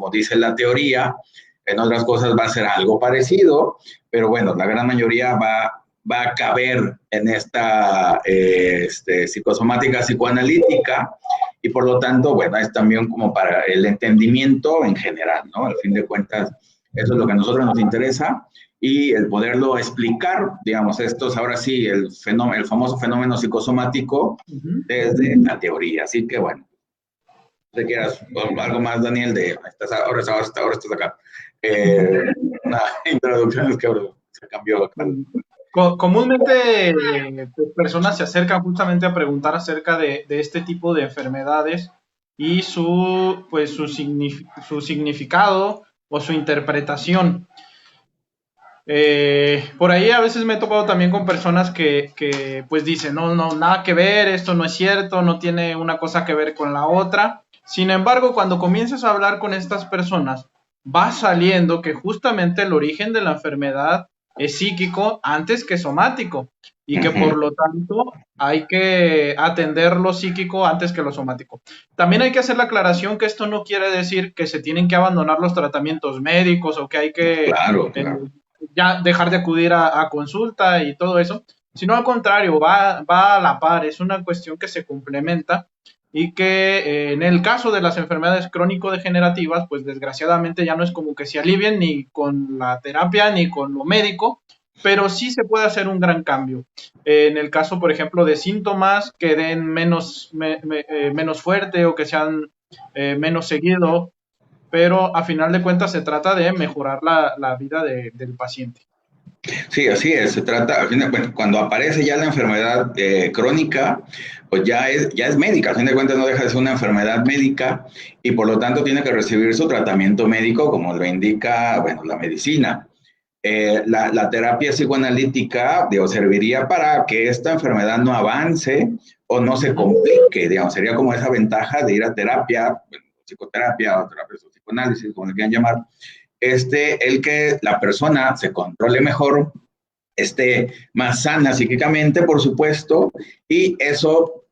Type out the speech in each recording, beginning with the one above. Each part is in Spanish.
como dice la teoría, en otras cosas va a ser algo parecido, pero bueno, la gran mayoría va a caber en esta psicosomática psicoanalítica y por lo tanto, bueno, es también como para el entendimiento en general, ¿no? Al fin de cuentas, eso es lo que a nosotros nos interesa y el poderlo explicar, digamos, esto es ahora sí el famoso fenómeno psicosomático desde la teoría. Así que bueno, si quieras algo más, Daniel, ahora estás acá. Una introducción es que se cambió acá. Comúnmente pues, personas se acercan justamente a preguntar acerca de este tipo de enfermedades y su significado o su interpretación. Por ahí a veces me he topado también con personas que pues dicen, no, no, nada que ver, esto no es cierto, no tiene una cosa que ver con la otra. Sin embargo, cuando comienzas a hablar con estas personas, va saliendo que justamente el origen de la enfermedad es psíquico antes que somático y que por lo tanto hay que atender lo psíquico antes que lo somático. También hay que hacer la aclaración que esto no quiere decir que se tienen que abandonar los tratamientos médicos o que hay que Claro, claro. ya dejar de acudir a consulta y todo eso, sino al contrario, va a la par, es una cuestión que se complementa y que en el caso de las enfermedades crónico-degenerativas, pues desgraciadamente ya no es como que se alivien ni con la terapia ni con lo médico, pero sí se puede hacer un gran cambio. En el caso, por ejemplo, de síntomas que den menos fuerte o que sean menos seguido, pero a final de cuentas se trata de mejorar la vida del paciente. Sí, así es. Se trata, al fin de, bueno, cuando aparece ya la enfermedad crónica, pues ya es médica. Al fin de cuentas no deja de ser una enfermedad médica y por lo tanto tiene que recibir su tratamiento médico como lo indica, bueno, la medicina. La terapia psicoanalítica, digo, serviría para que esta enfermedad no avance o no se complique, digamos, sería como esa ventaja de ir a terapia, bueno, psicoterapia o terapia o psicoanálisis, como le quieran llamar, el que la persona se controle mejor, esté más sana psíquicamente, por supuesto, y eso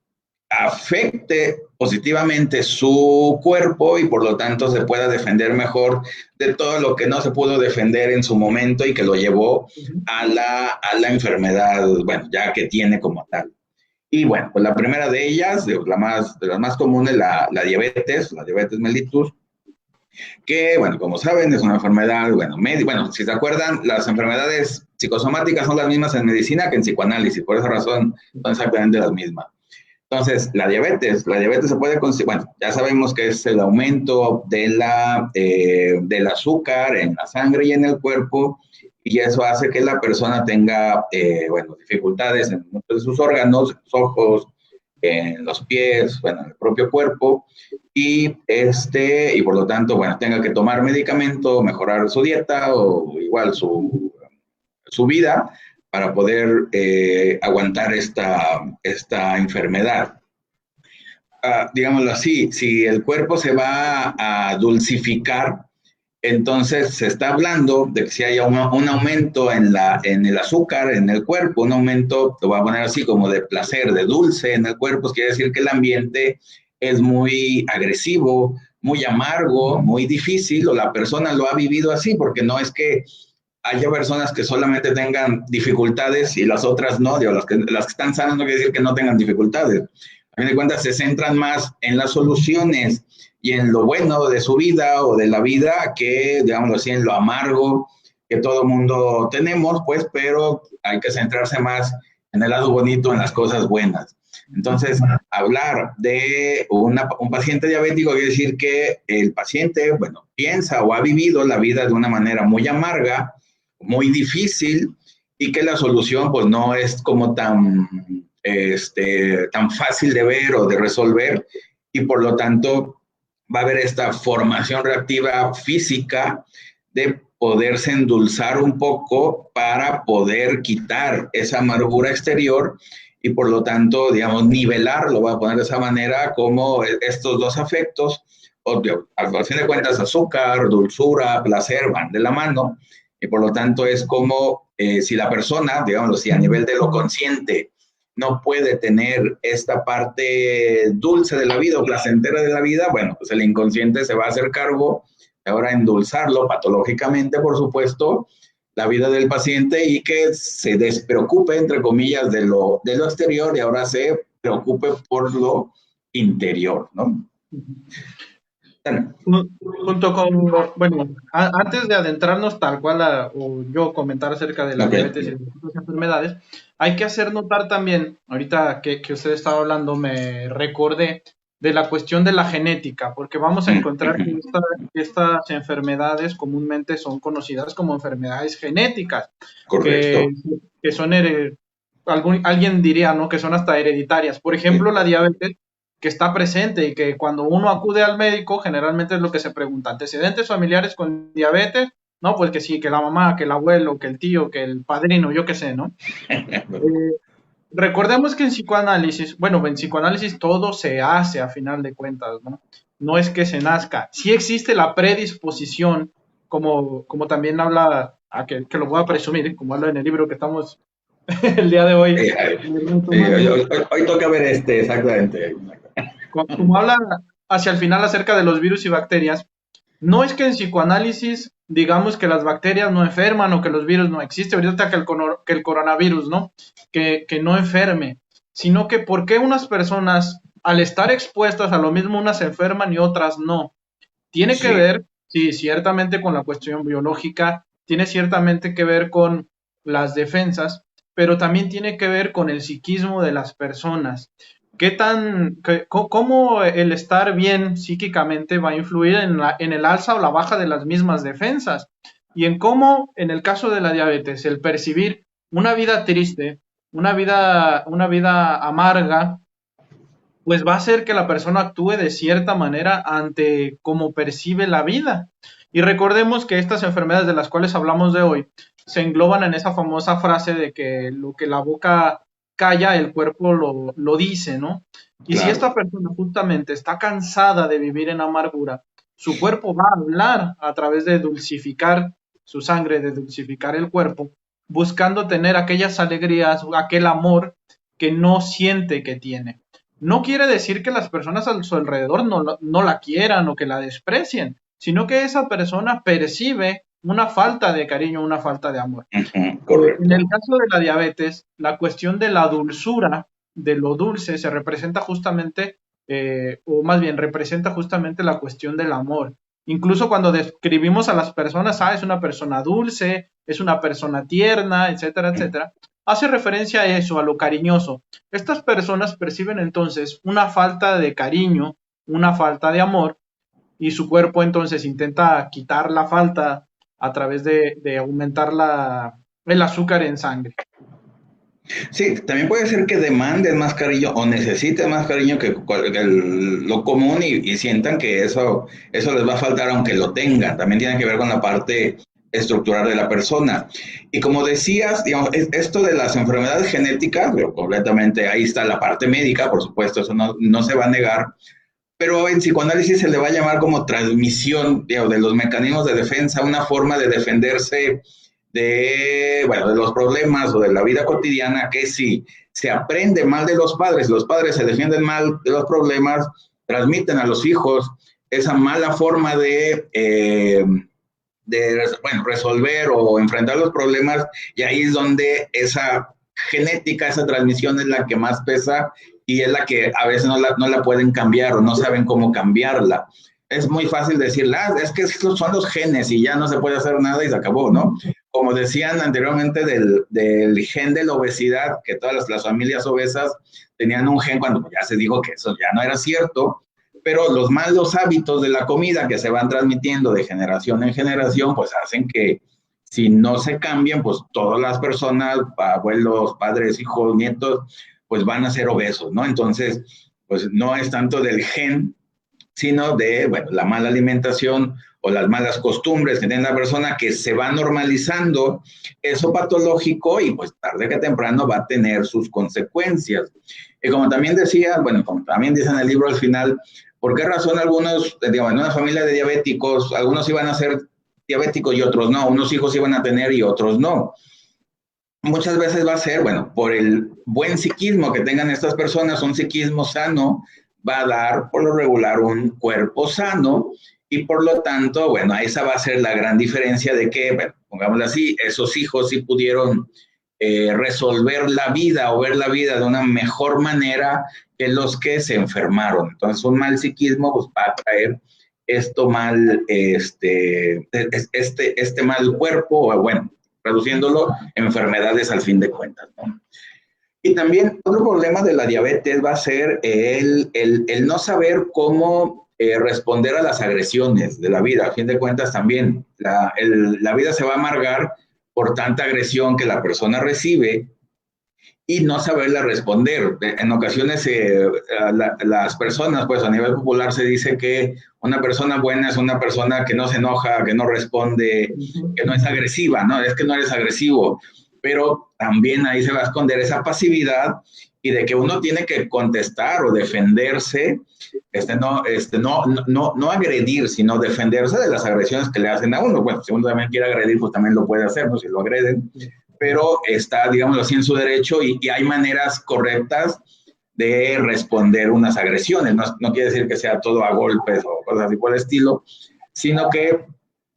afecte positivamente su cuerpo y por lo tanto se pueda defender mejor de todo lo que no se pudo defender en su momento y que lo llevó a la enfermedad, bueno, ya que tiene como tal. Y bueno, pues la primera de ellas, de las más comunes, la diabetes mellitus, que, bueno, como saben, es una enfermedad, bueno, si se acuerdan, las enfermedades psicosomáticas son las mismas en medicina que en psicoanálisis, por esa razón son exactamente las mismas. Entonces, la diabetes se puede, bueno, ya sabemos que es el aumento del azúcar en la sangre y en el cuerpo, y eso hace que la persona tenga, bueno, dificultades en muchos de sus órganos, en los ojos, en los pies, bueno, en el propio cuerpo, y por lo tanto, bueno, tenga que tomar medicamento, mejorar su dieta o igual su vida para poder aguantar esta enfermedad. Digámoslo así, si el cuerpo se va a dulcificar, entonces se está hablando de que si haya un aumento en el azúcar en el cuerpo, un aumento, lo voy a poner así como de placer, de dulce en el cuerpo, quiere decir que el ambiente es muy agresivo, muy amargo, muy difícil, o la persona lo ha vivido así, porque no es que haya personas que solamente tengan dificultades y las otras no, digo, las que están sanas no quiere decir que no tengan dificultades. A fin de cuentas se centran más en las soluciones y en lo bueno de su vida o de la vida que, digámoslo así, en lo amargo que todo mundo tenemos, pues, pero hay que centrarse más en el lado bonito, en las cosas buenas. Entonces, hablar de un paciente diabético quiere decir que el paciente, bueno, piensa o ha vivido la vida de una manera muy amarga, muy difícil, y que la solución, pues, no es como tan fácil de ver o de resolver, y por lo tanto va a haber esta formación reactiva física de poderse endulzar un poco para poder quitar esa amargura exterior y por lo tanto, digamos, nivelar, lo voy a poner de esa manera, como estos dos afectos, al fin de cuentas, azúcar, dulzura, placer van de la mano, y por lo tanto es como si la persona, digamos, si a nivel de lo consciente no puede tener esta parte dulce de la vida o placentera de la vida, bueno, pues el inconsciente se va a hacer cargo ahora endulzarlo patológicamente, por supuesto, la vida del paciente y que se despreocupe, entre comillas, de lo exterior y ahora se preocupe por lo interior, ¿no? Junto con, bueno, antes de adentrarnos tal cual o yo comentar acerca de la diabetes y de otras enfermedades, hay que hacer notar también, ahorita que usted estaba hablando, me recordé de la cuestión de la genética, porque vamos a encontrar que estas enfermedades comúnmente son conocidas como enfermedades genéticas, Correcto. que son, alguien diría, ¿no? Que son hasta hereditarias. Por ejemplo, la diabetes que está presente y que cuando uno acude al médico generalmente es lo que se pregunta, antecedentes familiares con diabetes, no, pues que sí, que la mamá, que el abuelo, que el tío, que el padrino, yo qué sé, ¿no? Recordemos que en psicoanálisis, bueno, en psicoanálisis todo se hace a final de cuentas, ¿no? No es que se nazca, sí existe la predisposición, como también habla, que lo voy a presumir, como habla en el libro que estamos el día de hoy. Hoy toca ver exactamente. Como habla hacia el final acerca de los virus y bacterias, no es que en psicoanálisis digamos que las bacterias no enferman o que los virus no existen, ahorita que el coronavirus, ¿no? Que no enferme, sino que por qué unas personas al estar expuestas a lo mismo unas se enferman y otras no. Tiene que ver, sí, ciertamente con la cuestión biológica, tiene ciertamente que ver con las defensas, pero también tiene que ver con el psiquismo de las personas. ¿Cómo el estar bien psíquicamente va a influir en el alza o la baja de las mismas defensas? Y en cómo, en el caso de la diabetes, el percibir una vida triste, una vida amarga, pues va a hacer que la persona actúe de cierta manera ante cómo percibe la vida. Y recordemos que estas enfermedades de las cuales hablamos de hoy se engloban en esa famosa frase de que lo que la boca calla, el cuerpo lo dice, ¿no? Y si esta persona justamente está cansada de vivir en amargura, su cuerpo va a hablar a través de dulcificar su sangre, de dulcificar el cuerpo, buscando tener aquellas alegrías, aquel amor que no siente que tiene. No quiere decir que las personas a su alrededor no la quieran o que la desprecien, sino que esa persona percibe una falta de cariño, una falta de amor. Correcto. En el caso de la diabetes, la cuestión de la dulzura, de lo dulce, se representa justamente, o más bien representa justamente la cuestión del amor. Incluso cuando describimos a las personas, es una persona dulce, es una persona tierna, etcétera, etcétera, hace referencia a eso, a lo cariñoso. Estas personas perciben entonces una falta de cariño, una falta de amor, y su cuerpo entonces intenta quitar la falta a través de aumentar el azúcar en sangre. Sí, también puede ser que demanden más cariño o necesiten más cariño que lo común y sientan que eso les va a faltar aunque lo tengan. También tiene que ver con la parte estructural de la persona. Y como decías, digamos, esto de las enfermedades genéticas, pero completamente ahí está la parte médica, por supuesto, eso no se va a negar, pero en psicoanálisis se le va a llamar como transmisión, digamos, de los mecanismos de defensa, una forma de defenderse de los problemas o de la vida cotidiana, que si se aprende mal de los padres se defienden mal de los problemas, transmiten a los hijos esa mala forma de resolver o enfrentar los problemas, y ahí es donde esa genética, esa transmisión es la que más pesa y es la que a veces no la pueden cambiar o no saben cómo cambiarla. Es muy fácil decir, es que estos son los genes y ya no se puede hacer nada y se acabó, ¿no? Como decían anteriormente del gen de la obesidad, que todas las familias obesas tenían un gen, cuando ya se dijo que eso ya no era cierto, pero los malos hábitos de la comida que se van transmitiendo de generación en generación, pues hacen que si no se cambian, pues todas las personas, abuelos, padres, hijos, nietos, pues van a ser obesos, ¿no? Entonces, pues no es tanto del gen, sino de, la mala alimentación o las malas costumbres que tiene la persona, que se va normalizando eso patológico y pues tarde que temprano va a tener sus consecuencias. Y como también decía, como también dice en el libro al final, ¿por qué razón algunos, digamos, en una familia de diabéticos, algunos iban a ser diabéticos y otros no? Unos hijos iban a tener y otros no. Muchas veces va a ser, por el buen psiquismo que tengan estas personas, un psiquismo sano, va a dar por lo regular un cuerpo sano Y por lo tanto, bueno, esa va a ser la gran diferencia de que, bueno, pongámoslo así, esos hijos sí pudieron resolver la vida o ver la vida de una mejor manera que los que se enfermaron. Entonces, un mal psiquismo pues, va a traer esto mal, este mal cuerpo, o bueno, reduciéndolo, enfermedades al fin de cuentas, ¿no? Y también otro problema de la diabetes va a ser el no saber cómo responder a las agresiones de la vida. A fin de cuentas también la vida se va a amargar por tanta agresión que la persona recibe y no saberla responder. En ocasiones las personas, pues a nivel popular se dice que una persona buena es una persona que no se enoja, que no responde, que no es agresiva, ¿no? Es que no eres agresivo, pero también ahí se va a esconder esa pasividad y de que uno tiene que contestar o defenderse, no agredir, sino defenderse de las agresiones que le hacen a uno. Bueno, si uno también quiere agredir, pues también lo puede hacer, pues si lo agreden, pero está, digámoslo así, en su derecho y hay maneras correctas de responder unas agresiones. No quiere decir que sea todo a golpes o cosas así por el estilo, sino que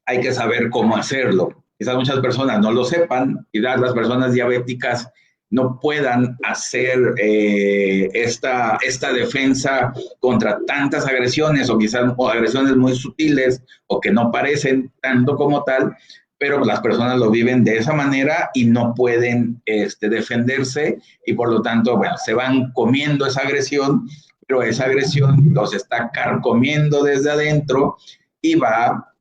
hay que saber cómo hacerlo. Quizás muchas personas no lo sepan, quizás las personas diabéticas no puedan hacer esta defensa contra tantas agresiones o quizás agresiones muy sutiles o que no parecen tanto como tal, pero las personas lo viven de esa manera y no pueden defenderse y por lo tanto, bueno, se van comiendo esa agresión, pero esa agresión los está carcomiendo desde adentro y va,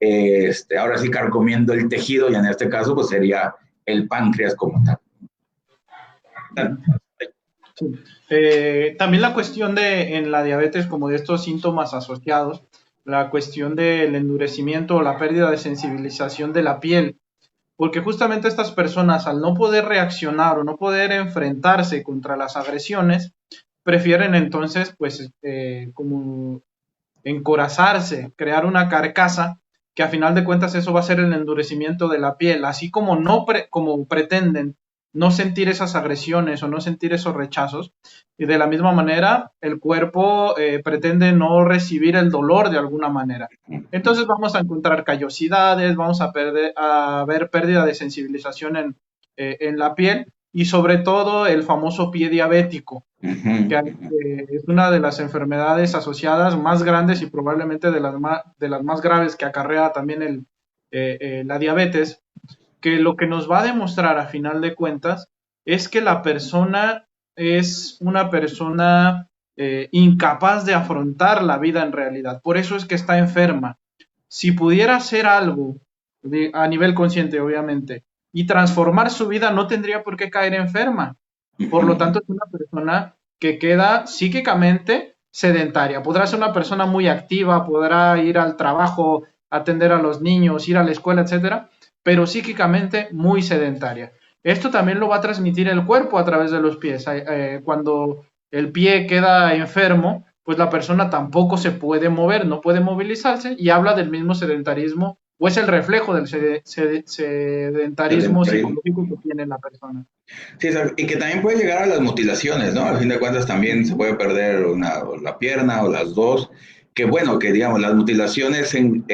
ahora sí, carcomiendo el tejido y en este caso, pues sería el páncreas como tal. Sí. También la cuestión en la diabetes, como de estos síntomas asociados, la cuestión del endurecimiento o la pérdida de sensibilización de la piel, porque justamente estas personas, al no poder reaccionar o no poder enfrentarse contra las agresiones, prefieren entonces, pues, como encorazarse, crear una carcasa, que a final de cuentas eso va a ser el endurecimiento de la piel, así como como pretenden no sentir esas agresiones o no sentir esos rechazos, y de la misma manera el cuerpo pretende no recibir el dolor de alguna manera. Entonces vamos a encontrar callosidades, vamos a ver pérdida de sensibilización en la piel y sobre todo el famoso pie diabético, que es una de las enfermedades asociadas más grandes y probablemente de las más graves que acarrea también la diabetes, que lo que nos va a demostrar a final de cuentas es que la persona es una persona incapaz de afrontar la vida en realidad. Por eso es que está enferma. Si pudiera hacer algo a nivel consciente, obviamente, y transformar su vida, no tendría por qué caer enferma. Por lo tanto, es una persona que queda psíquicamente sedentaria. Podrá ser una persona muy activa, podrá ir al trabajo, atender a los niños, ir a la escuela, etcétera, pero psíquicamente muy sedentaria. Esto también lo va a transmitir el cuerpo a través de los pies. Cuando el pie queda enfermo, pues la persona tampoco se puede mover, no puede movilizarse y habla del mismo sedentarismo o es el reflejo del sedentarismo psicológico que tiene la persona. Sí, y que también puede llegar a las mutilaciones, ¿no? Al fin de cuentas también se puede perder la pierna o las dos. Que bueno, que digamos, las mutilaciones en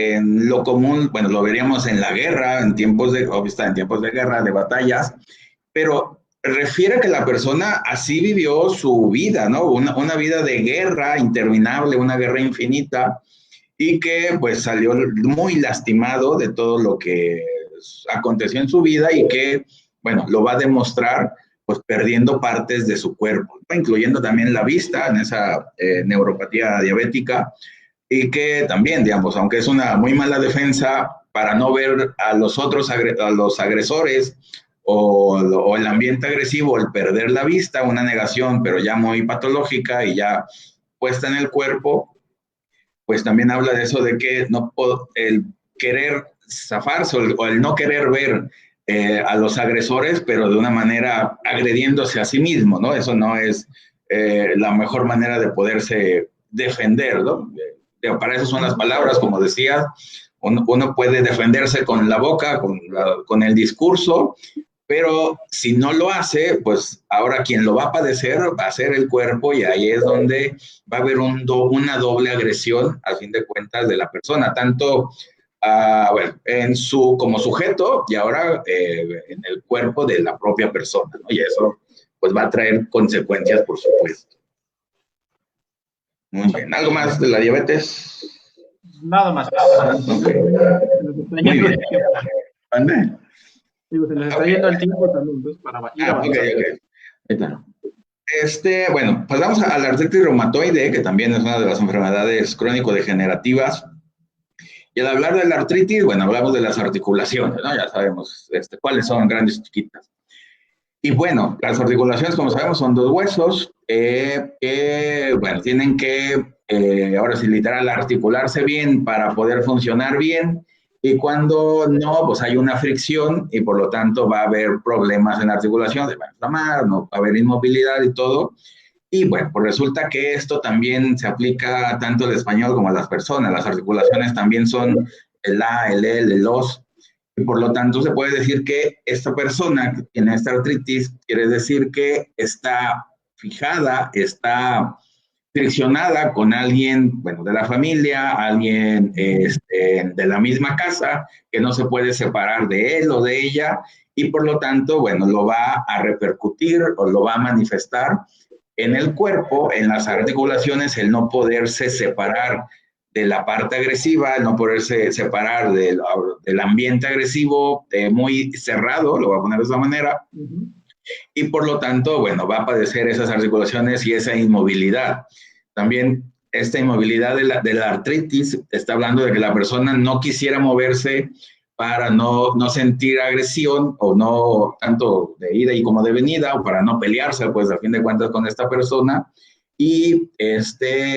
lo común, bueno, lo veríamos en la guerra, en tiempos de guerra, de batallas, pero refiere que la persona así vivió su vida, ¿no? Una vida de guerra interminable, una guerra infinita, y que pues salió muy lastimado de todo lo que aconteció en su vida y que, bueno, lo va a demostrar pues perdiendo partes de su cuerpo, ¿no? Incluyendo también la vista en esa neuropatía diabética y que también, digamos, aunque es una muy mala defensa para no ver a los otros, a los agresores o el ambiente agresivo, el perder la vista, una negación, pero ya muy patológica y ya puesta en el cuerpo, pues también habla de eso de que no el querer zafarse o el no querer ver a los agresores, pero de una manera agrediéndose a sí mismo, ¿no? Eso no es la mejor manera de poderse defender, ¿no? Para eso son las palabras, como decía, uno puede defenderse con la boca, con el discurso, Pero si no lo hace, pues ahora quien lo va a padecer va a ser el cuerpo y ahí es donde va a haber una doble agresión, a fin de cuentas, de la persona, tanto bueno, como sujeto y ahora en el cuerpo de la propia persona, ¿no? Y eso pues va a traer consecuencias, por supuesto. Muy bien. ¿Algo más de la diabetes? Nada más. Okay. Muy bien. ¿Ande? Digo, se les está yendo el tiempo también, entonces, para ir avanzando. Bueno, pasamos a la artritis reumatoide, que también es una de las enfermedades crónico-degenerativas. Y al hablar de la artritis, bueno, hablamos de las articulaciones, ¿no? Ya sabemos cuáles son, grandes y chiquitas. Y bueno, las articulaciones, como sabemos, son dos huesos que, bueno, tienen que, ahora sí, literal, articularse bien para poder funcionar bien. Y cuando no, pues hay una fricción y por lo tanto va a haber problemas en la articulación, se va a inflamar, no va a haber inmovilidad y todo. Y bueno, pues resulta que esto también se aplica tanto al español como a las personas. Las articulaciones también son el A, el L, el OS. Y por lo tanto se puede decir que esta persona que tiene esta artritis quiere decir que está fijada, está friccionada con alguien, bueno, de la familia, alguien de la misma casa, que no se puede separar de él o de ella, y por lo tanto, bueno, lo va a repercutir o lo va a manifestar en el cuerpo, en las articulaciones, el no poderse separar de la parte agresiva, el no poderse separar del ambiente agresivo muy cerrado, lo voy a poner de esa manera, y por lo tanto, bueno, va a padecer esas articulaciones y esa inmovilidad. También esta inmovilidad de la artritis está hablando de que la persona no quisiera moverse para no sentir agresión o no tanto de ida y como de venida o para no pelearse, pues a fin de cuentas con esta persona y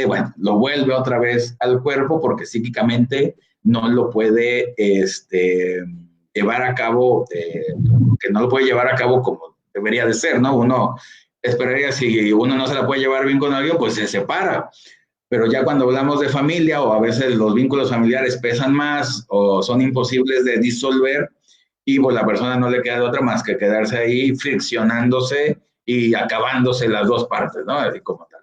bueno, lo vuelve otra vez al cuerpo porque psíquicamente no lo puede llevar a cabo, que no lo puede llevar a cabo como debería de ser, ¿no? Uno esperaría, si uno no se la puede llevar bien con alguien, pues se separa. Pero ya cuando hablamos de familia o a veces los vínculos familiares pesan más o son imposibles de disolver y pues la persona no le queda de otra más que quedarse ahí friccionándose y acabándose las dos partes, ¿no? Así como tal.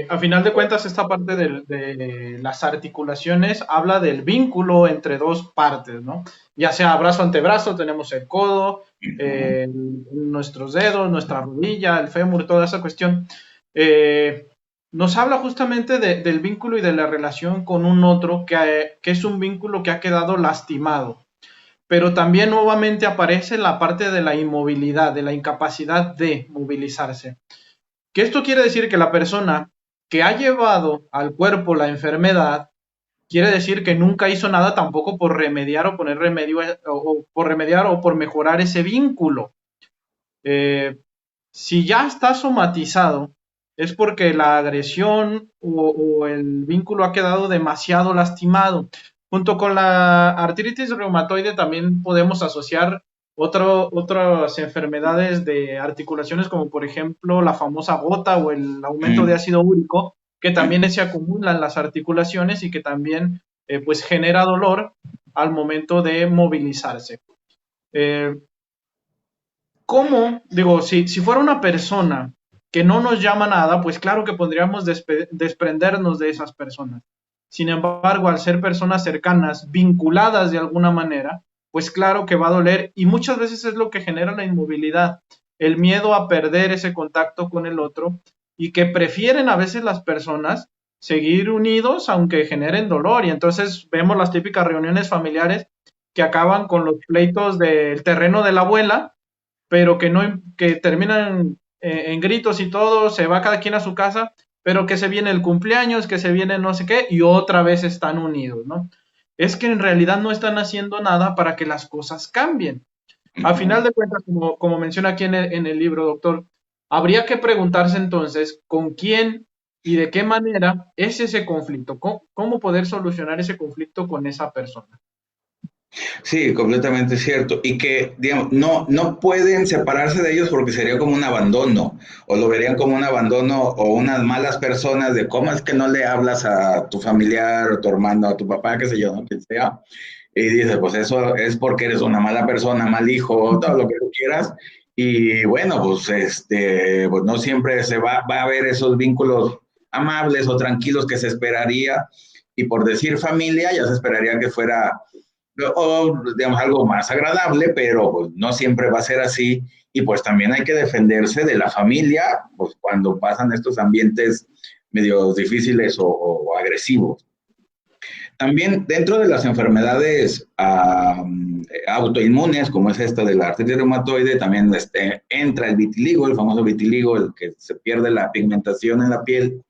A final de cuentas, esta parte de las articulaciones habla del vínculo entre dos partes, ¿no? Ya sea brazo-antebrazo, tenemos el codo, nuestros dedos, nuestra rodilla, el fémur, toda esa cuestión. Nos habla justamente del vínculo y de la relación con un otro que es un vínculo que ha quedado lastimado. Pero también nuevamente aparece la parte de la inmovilidad, de la incapacidad de movilizarse. Que esto quiere decir que la persona que ha llevado al cuerpo la enfermedad, quiere decir que nunca hizo nada tampoco por remediar o poner remedio o por remediar o por mejorar ese vínculo. Si ya está somatizado, es porque la agresión o el vínculo ha quedado demasiado lastimado. Junto con la artritis reumatoide también podemos asociar otras enfermedades de articulaciones, como por ejemplo la famosa gota o el aumento de ácido úrico, que también se acumula en las articulaciones y que también pues genera dolor al momento de movilizarse. ¿Cómo? Digo, si fuera una persona que no nos llama nada, pues claro que podríamos desprendernos de esas personas. Sin embargo, al ser personas cercanas, vinculadas de alguna manera, pues claro que va a doler y muchas veces es lo que genera la inmovilidad, el miedo a perder ese contacto con el otro y que prefieren a veces las personas seguir unidos aunque generen dolor y entonces vemos las típicas reuniones familiares que acaban con los pleitos del terreno de la abuela, pero que terminan en gritos y todo, se va cada quien a su casa, pero que se viene el cumpleaños, que se viene no sé qué, y otra vez están unidos, ¿no? Es que en realidad no están haciendo nada para que las cosas cambien. A final de cuentas, como menciona aquí en el libro, doctor, habría que preguntarse entonces con quién y de qué manera es ese conflicto, cómo poder solucionar ese conflicto con esa persona. Sí, completamente cierto. Y que, digamos, no pueden separarse de ellos porque sería como un abandono, o lo verían como un abandono o unas malas personas de cómo es que no le hablas a tu familiar, o tu hermano, a tu papá, qué sé yo, ¿no? Quien sea. y dices, pues eso es porque eres una mala persona, mal hijo, todo lo que tú quieras. Y bueno, pues, pues no siempre va a haber esos vínculos amables o tranquilos que se esperaría. Y por decir familia, ya se esperaría que fuera, o digamos, algo más agradable, pero pues, no siempre va a ser así. Y pues también hay que defenderse de la familia, pues cuando pasan estos ambientes medio difíciles o agresivos. También dentro de las enfermedades autoinmunes, como es esta de la artritis reumatoide, también entra el vitiligo, el famoso vitiligo, el que se pierde la pigmentación en la piel.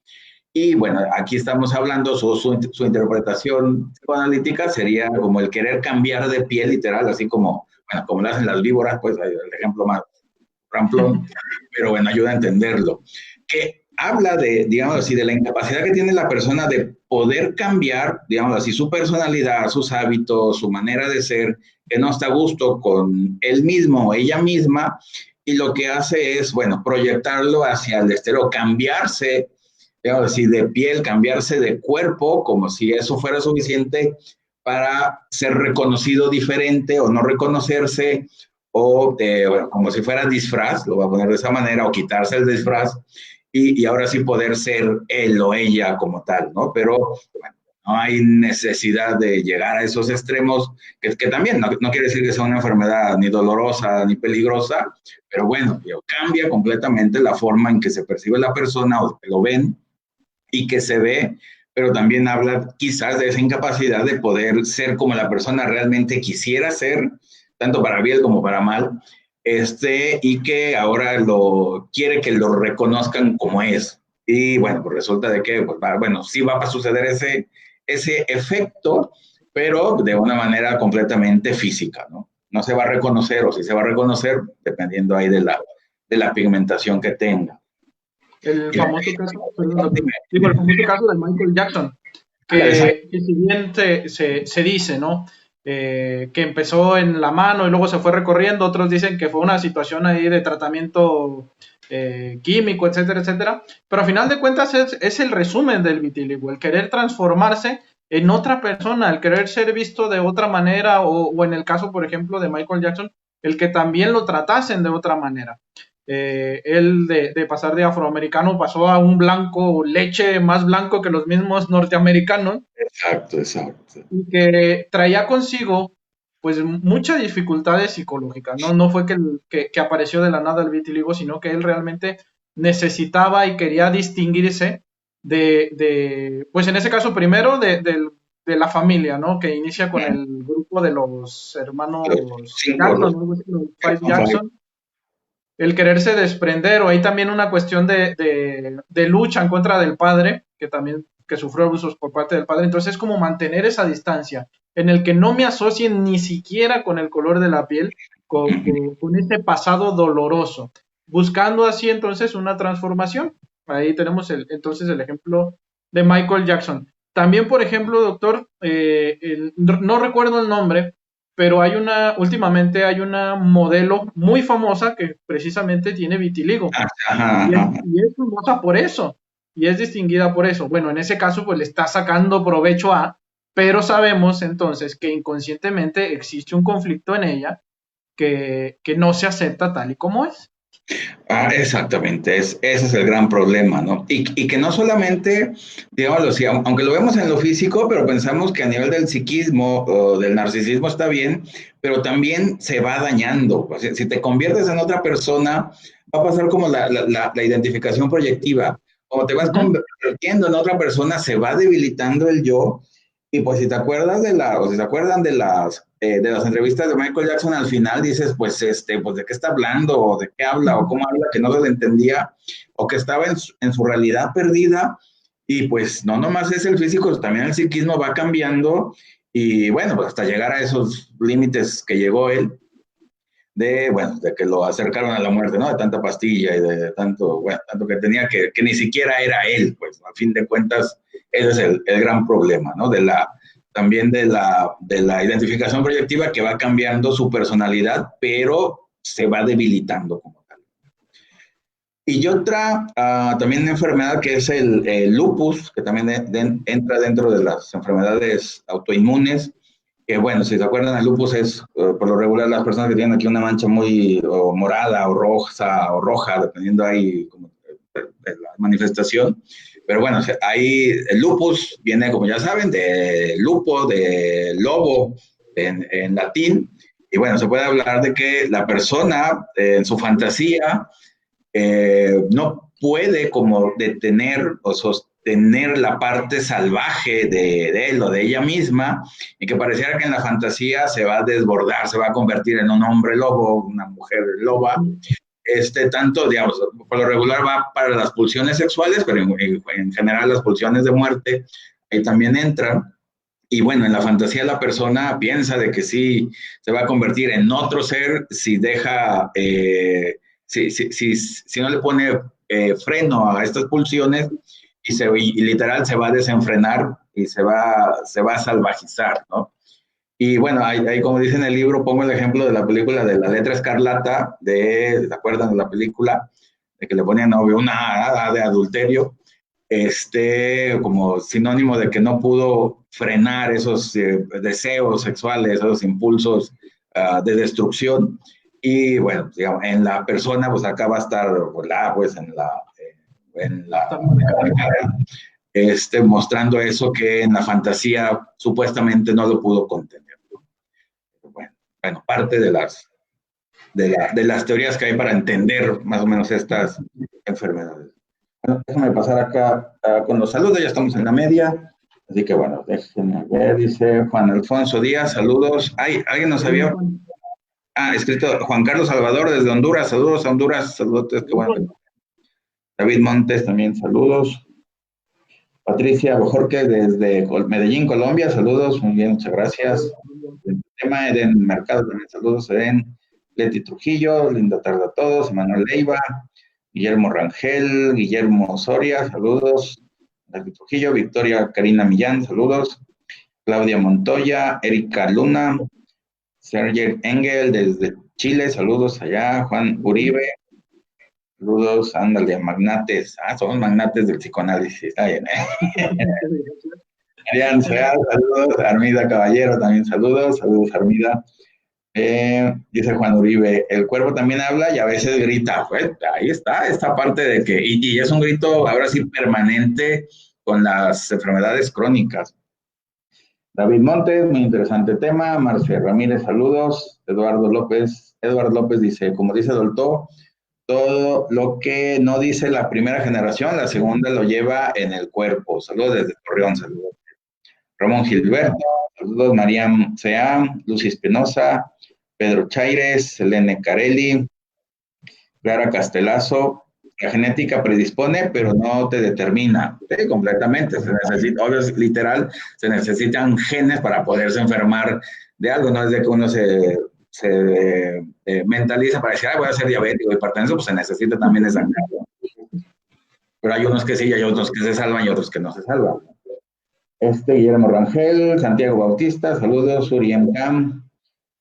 Y bueno, aquí estamos hablando, su interpretación psicoanalítica sería como el querer cambiar de piel literal, así como, bueno, como lo hacen las víboras, pues el ejemplo más ramplón, pero bueno, ayuda a entenderlo. Que habla de, digamos así, de la incapacidad que tiene la persona de poder cambiar, digamos así, su personalidad, sus hábitos, su manera de ser, que no está a gusto con él mismo o ella misma, y lo que hace es, bueno, proyectarlo hacia el exterior, cambiarse, digamos así, de piel, cambiarse de cuerpo, como si eso fuera suficiente para ser reconocido diferente o no reconocerse, o bueno, como si fuera disfraz, lo voy a poner de esa manera, o quitarse el disfraz y ahora sí poder ser él o ella como tal, ¿no? Pero bueno, no hay necesidad de llegar a esos extremos, que también no quiere decir que sea una enfermedad ni dolorosa ni peligrosa, pero bueno, cambia completamente la forma en que se percibe la persona o que lo ven y que se ve, pero también habla quizás de esa incapacidad de poder ser como la persona realmente quisiera ser, tanto para bien como para mal, y que ahora quiere que lo reconozcan como es. Y bueno, pues resulta de que, pues, bueno, sí va a suceder ese efecto, pero de una manera completamente física, ¿no? No se va a reconocer, o sí se va a reconocer, dependiendo ahí de la pigmentación que tenga. El Y la, famoso caso, perdón, doctor, digo, el famoso caso de Michael Jackson, que si bien se dice, ¿no? Que empezó en la mano y luego se fue recorriendo, otros dicen que fue una situación ahí de tratamiento químico, etcétera, etcétera, pero a final de cuentas es el resumen del vitíligo, el querer transformarse en otra persona, el querer ser visto de otra manera, o en el caso, por ejemplo, de Michael Jackson, el que también lo tratasen de otra manera. Él de pasar de afroamericano pasó a un blanco, leche más blanco que los mismos norteamericanos, exacto, exacto. y que traía consigo pues muchas dificultades psicológicas, ¿no? No fue que apareció de la nada el vitiligo, sino que él realmente necesitaba y quería distinguirse pues en ese caso primero de la familia, ¿no? Que inicia con el grupo de los hermanos Cinco, Jackson, ¿no? Los Five Jackson, el quererse desprender, o hay también una cuestión de lucha en contra del padre, que también que sufrió abusos por parte del padre. Entonces es como mantener esa distancia, en el que no me asocien ni siquiera con el color de la piel, con ese pasado doloroso, buscando así entonces una transformación. Ahí tenemos entonces el ejemplo de Michael Jackson. También, por ejemplo, doctor, no recuerdo el nombre, pero últimamente hay una modelo muy famosa que precisamente tiene vitiligo, ajá, y es, ajá. y es famosa por eso, y es distinguida por eso. Bueno, en ese caso, pues le está sacando provecho pero sabemos entonces que inconscientemente existe un conflicto en ella que no se acepta tal y como es. Exactamente, ese es el gran problema, ¿no? Y que no solamente, digámoslo así, aunque lo vemos en lo físico, pero pensamos que a nivel del psiquismo o del narcisismo está bien, pero también se va dañando. O sea, si te conviertes en otra persona, va a pasar como la identificación proyectiva. Como te vas convirtiendo en otra persona, se va debilitando el yo. Y pues si te acuerdas o si se acuerdan de las entrevistas de Michael Jackson al final dices, pues, pues de qué está hablando, o de qué habla, o cómo habla, que no se le entendía, o que estaba en su realidad perdida, y pues no nomás es el físico, también el psiquismo va cambiando, y bueno, pues hasta llegar a esos límites que llegó él, bueno, de que lo acercaron a la muerte, ¿no? De tanta pastilla y de tanto, bueno, tanto que tenía que ni siquiera era él, pues a fin de cuentas, ese es el gran problema, ¿no? También de la identificación proyectiva que va cambiando su personalidad, pero se va debilitando como tal. Y otra también enfermedad que es el lupus, que también entra dentro de las enfermedades autoinmunes, Que bueno, si se acuerdan, el lupus es, por lo regular, las personas que tienen aquí una mancha muy morada o roja, dependiendo ahí como, de la manifestación. Pero bueno, ahí el lupus viene, como ya saben, de lupo, de lobo en latín. Y bueno, se puede hablar de que la persona en su fantasía no puede como detener o sostener la parte salvaje de él o de ella misma, y que pareciera que en la fantasía se va a desbordar, se va a convertir en un hombre lobo, una mujer loba. Tanto, digamos, por lo regular va para las pulsiones sexuales, pero en general las pulsiones de muerte ahí también entran. Y bueno, en la fantasía la persona piensa de que sí se va a convertir en otro ser si deja, si no le pone freno a estas pulsiones, y literal se va a desenfrenar y se va a salvajizar, ¿no? Y bueno, ahí, como dice en el libro, pongo el ejemplo de la película de La Letra Escarlata, ¿se acuerdan de la película? De que le ponían novio una hada de adulterio, como sinónimo de que no pudo frenar esos deseos sexuales, esos impulsos de destrucción. Y bueno, digamos, en la persona pues acaba de estar pues en la mostrando eso que en la fantasía supuestamente no lo pudo contener. Bueno, parte de las teorías que hay para entender más o menos estas enfermedades. Bueno, déjame pasar acá con los saludos, ya estamos en la media. Así que bueno, déjenme ver, dice Juan Alfonso Díaz, saludos. Ay, alguien nos había escrito Juan Carlos Salvador desde Honduras, saludos a Honduras, saludos, qué bueno. David Montes también, saludos. Patricia Bojorque desde Medellín, Colombia, saludos, muy bien, muchas gracias. El tema Eden Mercado también, saludos, Eden. Leti Trujillo, linda tarde a todos. Emanuel Leiva, Guillermo Rangel, Guillermo Soria, saludos. Leti Trujillo, Victoria Karina Millán, saludos. Claudia Montoya, Erika Luna, Sergio Engel desde Chile, saludos allá. Juan Uribe, saludos, ándale, magnates. Somos magnates del psicoanálisis. Está bien, Marian Seal, saludos. Armida Caballero, también saludos. Saludos, Armida. Dice Juan Uribe, el cuerpo también habla y a veces grita. Pues, ahí está, esta parte de que, y es un grito ahora sí permanente con las enfermedades crónicas. David Montes, muy interesante tema. Marcia Ramírez, saludos. Eduardo López dice, como dice Dolto, todo lo que no dice la primera generación, la segunda lo lleva en el cuerpo. Saludos desde Torreón, saludos. Ramón Gilberto, saludos. Mariam Sea, Lucy Espinosa, Pedro Chaires, Selene Carelli, Clara Castelazo. La genética predispone, pero no te determina. Sí, completamente. Se necesita, obvio, literal, se necesitan genes para poderse enfermar de algo. No es de que uno se mentaliza para decir, voy a ser diabético y hipertenso, pues se necesita también esa. Pero hay unos que sí, y hay otros que se salvan y otros que no se salvan. Guillermo Rangel, Santiago Bautista, saludos. Uriem Cam,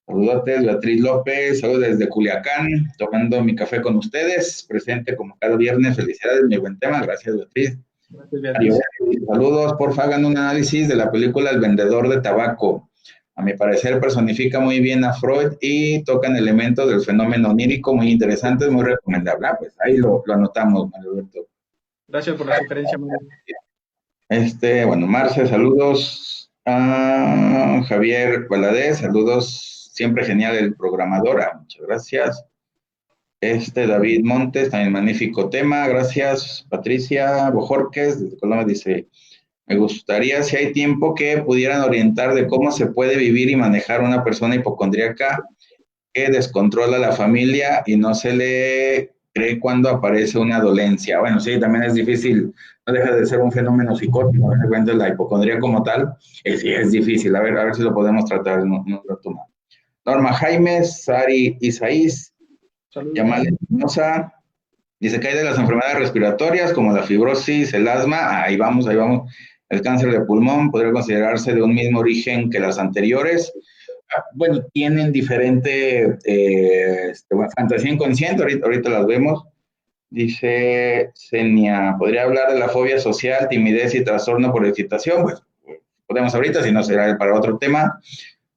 saludotes. Beatriz López, saludos desde Culiacán, tomando mi café con ustedes, presente como cada viernes. Felicidades, muy buen tema, gracias Beatriz. Gracias, Beatriz. Saludos, porfa, hagan un análisis de la película El vendedor de tabaco. A mi parecer personifica muy bien a Freud y tocan elementos del fenómeno onírico muy interesantes, muy recomendable. Pues ahí lo anotamos, Mario Alberto. Gracias por la sugerencia, Mario. Bueno, Marce, saludos. Javier Valadez, saludos. Siempre genial el programador. Muchas gracias. David Montes, también magnífico tema. Gracias. Patricia Bojorques, desde Colombia, dice, me gustaría, si hay tiempo, que pudieran orientar de cómo se puede vivir y manejar una persona hipocondríaca que descontrola a la familia y no se le cree cuando aparece una dolencia. Bueno, sí, también es difícil, no deja de ser un fenómeno psicótico, me cuenta la hipocondría como tal, sí, es difícil, a ver si lo podemos tratar en un rato más. Norma Jaimes, Sari Isaís, Yamal Espinosa, dice que hay de las enfermedades respiratorias como la fibrosis, el asma, ahí vamos, el cáncer de pulmón podría considerarse de un mismo origen que las anteriores. Bueno, tienen diferente fantasía inconsciente, ahorita las vemos. Dice Senia, ¿podría hablar de la fobia social, timidez y trastorno por excitación? Pues podemos ahorita, si no será para otro tema.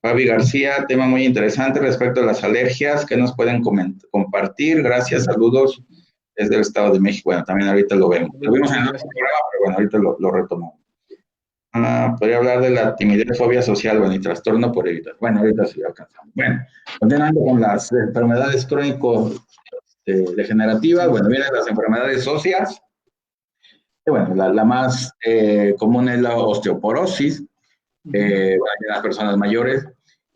Fabi García, tema muy interesante respecto a las alergias. ¿Qué nos pueden compartir? Gracias, saludos desde el Estado de México. Bueno, también ahorita lo vemos. Lo vimos en el otro programa, pero bueno, ahorita lo retomamos. Podría hablar de la timidez, fobia social, bueno, y trastorno por evitar. Bueno, ahorita sí alcanzamos. Bueno, continuando con las enfermedades crónico-degenerativas, bueno, vienen las enfermedades óseas. Bueno, la más común es la osteoporosis, en las personas mayores.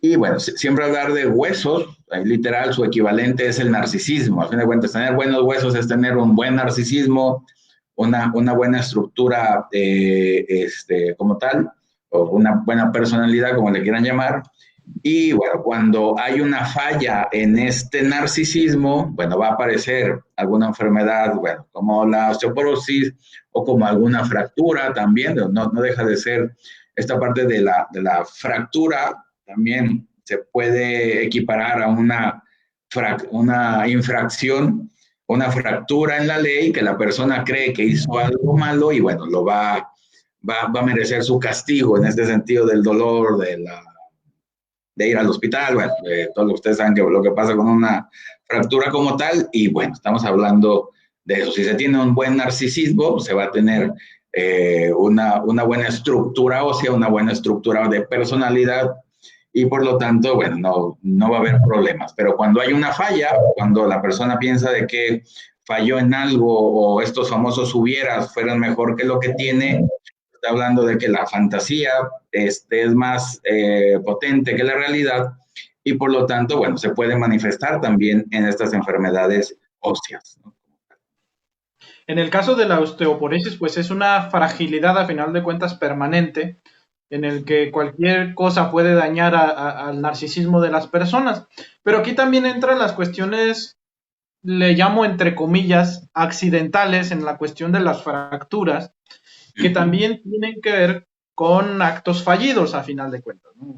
Y bueno, siempre hablar de huesos, literal, su equivalente es el narcisismo. A fin de cuentas, tener buenos huesos es tener un buen narcisismo, una buena estructura como tal, o una buena personalidad, como le quieran llamar. Y bueno, cuando hay una falla en este narcisismo, bueno, va a aparecer alguna enfermedad, bueno, como la osteoporosis o como alguna fractura también, no deja de ser esta parte de la fractura, también se puede equiparar a una infracción, una fractura en la ley que la persona cree que hizo algo malo y bueno, va a merecer su castigo en este sentido del dolor, de ir al hospital, bueno, todos ustedes saben lo que pasa con una fractura como tal, y bueno, estamos hablando de eso. Si se tiene un buen narcisismo, se va a tener una buena estructura ósea, una buena estructura de personalidad, y por lo tanto, bueno, no va a haber problemas. Pero cuando hay una falla, cuando la persona piensa de que falló en algo o estos famosos hubieras fueron mejor que lo que tiene, está hablando de que la fantasía es más potente que la realidad y por lo tanto, bueno, se puede manifestar también en estas enfermedades óseas, ¿no? En el caso de la osteoporosis, pues es una fragilidad a final de cuentas permanente en el que cualquier cosa puede dañar al narcisismo de las personas. Pero aquí también entran las cuestiones, le llamo entre comillas, accidentales en la cuestión de las fracturas, que también tienen que ver con actos fallidos a final de cuentas, ¿no?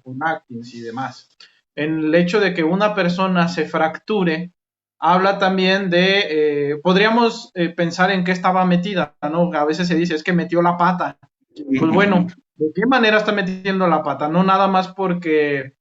Con actings y demás. En el hecho de que una persona se fracture, habla también de, podríamos pensar en qué estaba metida, ¿no? A veces se dice, es que metió la pata. Pues bueno, ¿de qué manera está metiendo la pata? No nada más porque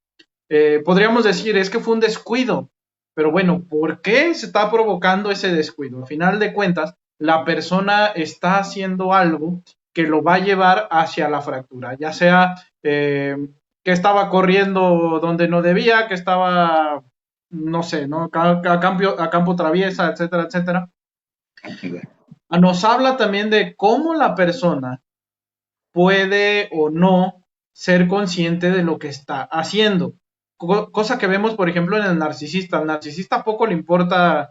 podríamos decir, es que fue un descuido, pero bueno, ¿por qué se está provocando ese descuido? Al final de cuentas, la persona está haciendo algo que lo va a llevar hacia la fractura, ya sea que estaba corriendo donde no debía, que estaba, no sé, ¿no? A campo traviesa, etcétera, etcétera. Nos habla también de cómo la persona puede o no ser consciente de lo que está haciendo. Cosa que vemos, por ejemplo, en el narcisista. Al narcisista poco le importan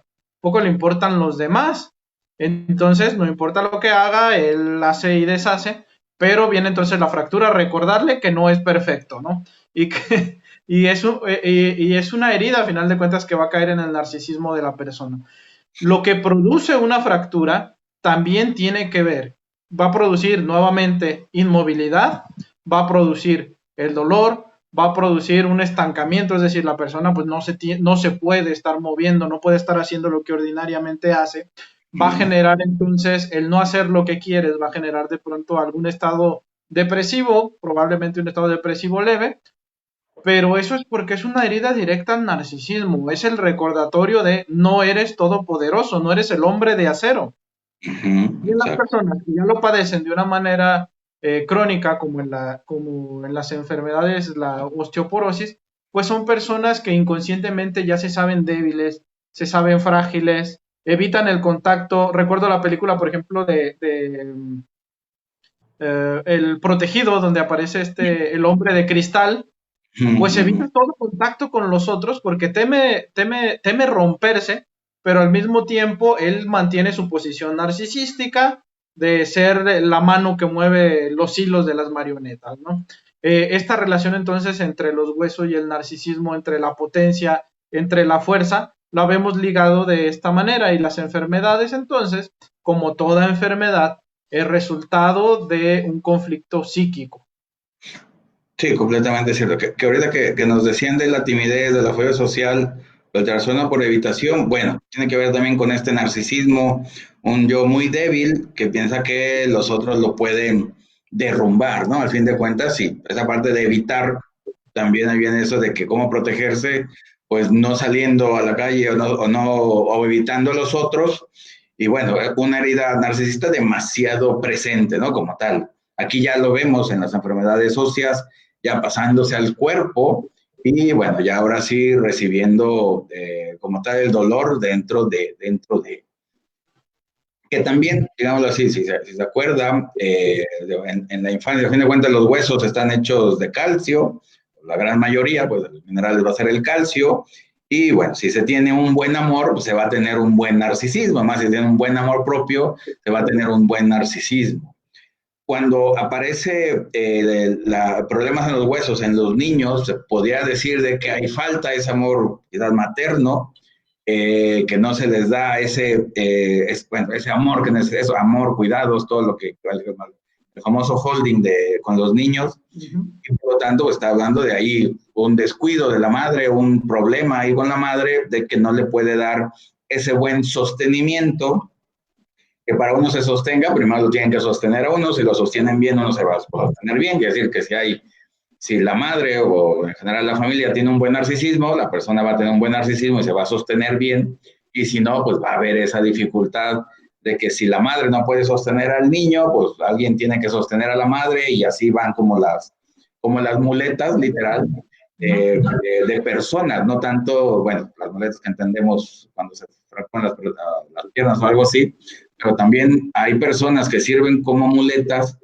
los demás. Entonces, no importa lo que haga, él hace y deshace, pero viene entonces la fractura, recordarle que no es perfecto, ¿no? Y que y es una herida, a final de cuentas, que va a caer en el narcisismo de la persona. Lo que produce una fractura también tiene que ver, va a producir nuevamente inmovilidad, va a producir el dolor, va a producir un estancamiento, es decir, la persona pues no se puede estar moviendo, no puede estar haciendo lo que ordinariamente hace, va a generar entonces el no hacer lo que quieres, va a generar de pronto algún estado depresivo, probablemente un estado depresivo leve, pero eso es porque es una herida directa al narcisismo, es el recordatorio de no eres todopoderoso, no eres el hombre de acero. Y en las personas que ya lo padecen de una manera crónica, como en las enfermedades, la osteoporosis, pues son personas que inconscientemente ya se saben débiles, se saben frágiles, evitan el contacto. Recuerdo la película, por ejemplo, de El Protegido, donde aparece el hombre de cristal, pues evita todo contacto con los otros porque teme romperse, pero al mismo tiempo él mantiene su posición narcisística de ser la mano que mueve los hilos de las marionetas, ¿no? Esta relación entonces entre los huesos y el narcisismo, entre la potencia, entre la fuerza, la vemos ligado de esta manera, y las enfermedades entonces, como toda enfermedad, es resultado de un conflicto psíquico. Sí, completamente cierto. Que ahorita que nos decían de la timidez, de la fobia social, el trastorno por evitación, bueno, tiene que ver también con este narcisismo, un yo muy débil que piensa que los otros lo pueden derrumbar, ¿no? Al fin de cuentas, sí, esa parte de evitar también ahí viene eso de que cómo protegerse, pues no saliendo a la calle o evitando a los otros. Y bueno, una herida narcisista demasiado presente, ¿no? Como tal. Aquí ya lo vemos en las enfermedades óseas, ya pasándose al cuerpo y bueno, ya ahora sí recibiendo como tal el dolor dentro de que también, digámoslo así, si se acuerdan, en la infancia, a fin de cuentas, los huesos están hechos de calcio, la gran mayoría, pues el mineral va a ser el calcio, y bueno, si se tiene un buen amor, pues se va a tener un buen narcisismo, además si tiene un buen amor propio, se va a tener un buen narcisismo. Cuando aparece problemas en los huesos en los niños, se podría decir de que hay falta de ese amor quizás materno, que no se les da bueno, ese amor que necesitan, eso, amor, cuidados, todo lo que el famoso holding con los niños, y por lo tanto está hablando de ahí un descuido de la madre, un problema ahí con la madre de que no le puede dar ese buen sostenimiento, que para uno se sostenga, primero lo tienen que sostener a uno, si lo sostienen bien uno se va a sostener bien, es decir, que si la madre o en general la familia tiene un buen narcisismo, la persona va a tener un buen narcisismo y se va a sostener bien, y si no, pues va a haber esa dificultad de que si la madre no puede sostener al niño, pues alguien tiene que sostener a la madre y así van como las muletas, literal, de personas, no tanto, bueno, las muletas que entendemos cuando se fracturan las piernas o algo así, pero también hay personas que sirven como muletas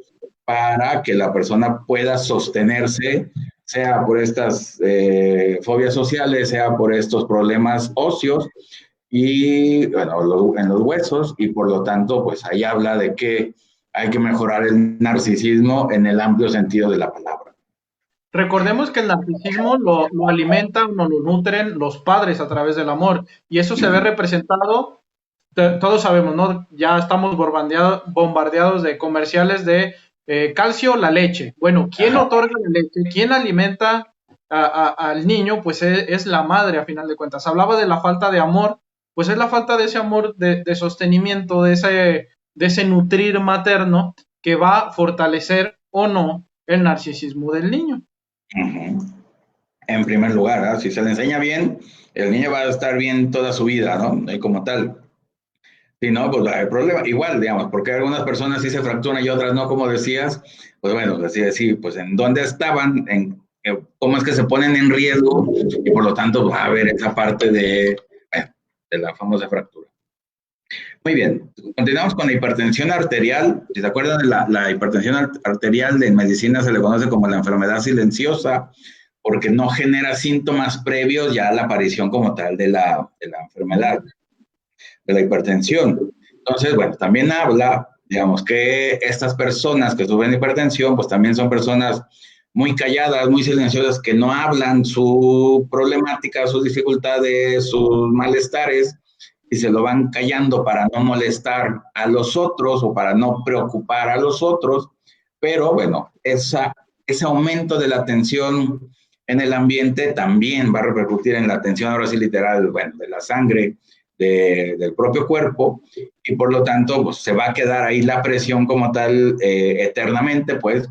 para que la persona pueda sostenerse, sea por estas fobias sociales, sea por estos problemas óseos y bueno, en los huesos, y por lo tanto, pues ahí habla de que hay que mejorar el narcisismo en el amplio sentido de la palabra. Recordemos que el narcisismo lo alimentan o lo nutren los padres a través del amor, y eso se ve representado, todos sabemos, ¿no? Ya estamos bombardeados de comerciales de calcio, la leche. Bueno, ¿quién otorga la leche? ¿Quién alimenta al niño? Pues es la madre, a final de cuentas. Hablaba de la falta de amor, pues es la falta de ese amor, de sostenimiento, de ese nutrir materno que va a fortalecer o no el narcisismo del niño. En primer lugar, ¿eh? Si se le enseña bien, el niño va a estar bien toda su vida, ¿no? Y como tal. Si no, pues hay problema. Igual, digamos, porque algunas personas sí se fracturan y otras no, como decías, pues bueno, decía sí, pues en dónde estaban, cómo es que se ponen en riesgo y por lo tanto va a haber esa parte de la famosa fractura. Muy bien, continuamos con la hipertensión arterial. Si se acuerdan de la hipertensión arterial, en medicina se le conoce como la enfermedad silenciosa, porque no genera síntomas previos ya a la aparición como tal de la enfermedad, de la hipertensión. Entonces, bueno, también habla, digamos, que estas personas que sufren hipertensión, pues también son personas muy calladas, muy silenciosas, que no hablan su problemática, sus dificultades, sus malestares, y se lo van callando para no molestar a los otros o para no preocupar a los otros, pero bueno, ese aumento de la tensión en el ambiente también va a repercutir en la tensión, ahora sí literal, bueno, de la sangre, del propio cuerpo, y por lo tanto pues, se va a quedar ahí la presión como tal eternamente, pues,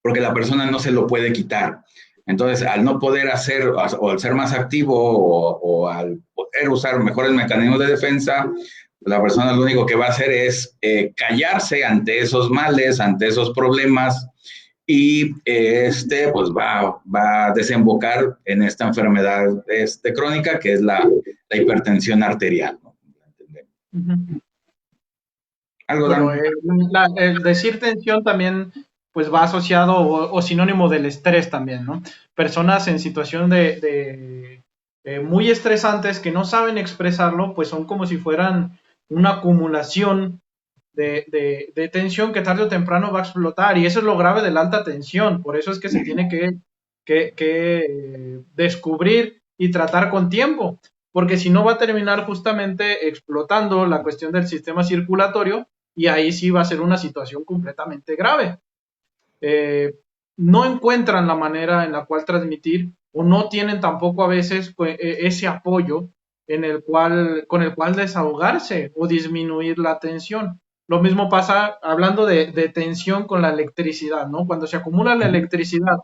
porque la persona no se lo puede quitar. Entonces, al no poder hacer o al ser más activo o al poder usar mejores mecanismos de defensa, la persona lo único que va a hacer es callarse ante esos males, ante esos problemas, y pues va a desembocar en esta enfermedad crónica que es la hipertensión arterial, ¿no? ¿Algo bueno, el decir tensión también pues va asociado o sinónimo del estrés también, ¿no? Personas en situación de muy estresantes que no saben expresarlo, pues son como si fueran una acumulación de tensión que tarde o temprano va a explotar, y eso es lo grave de la alta tensión. Por eso es que se tiene que descubrir y tratar con tiempo, porque si no va a terminar justamente explotando la cuestión del sistema circulatorio, y ahí sí va a ser una situación completamente grave. No encuentran la manera en la cual transmitir, o no tienen tampoco a veces ese apoyo con el cual desahogarse o disminuir la tensión. Lo mismo pasa hablando de tensión con la electricidad, ¿no? Cuando se acumula la electricidad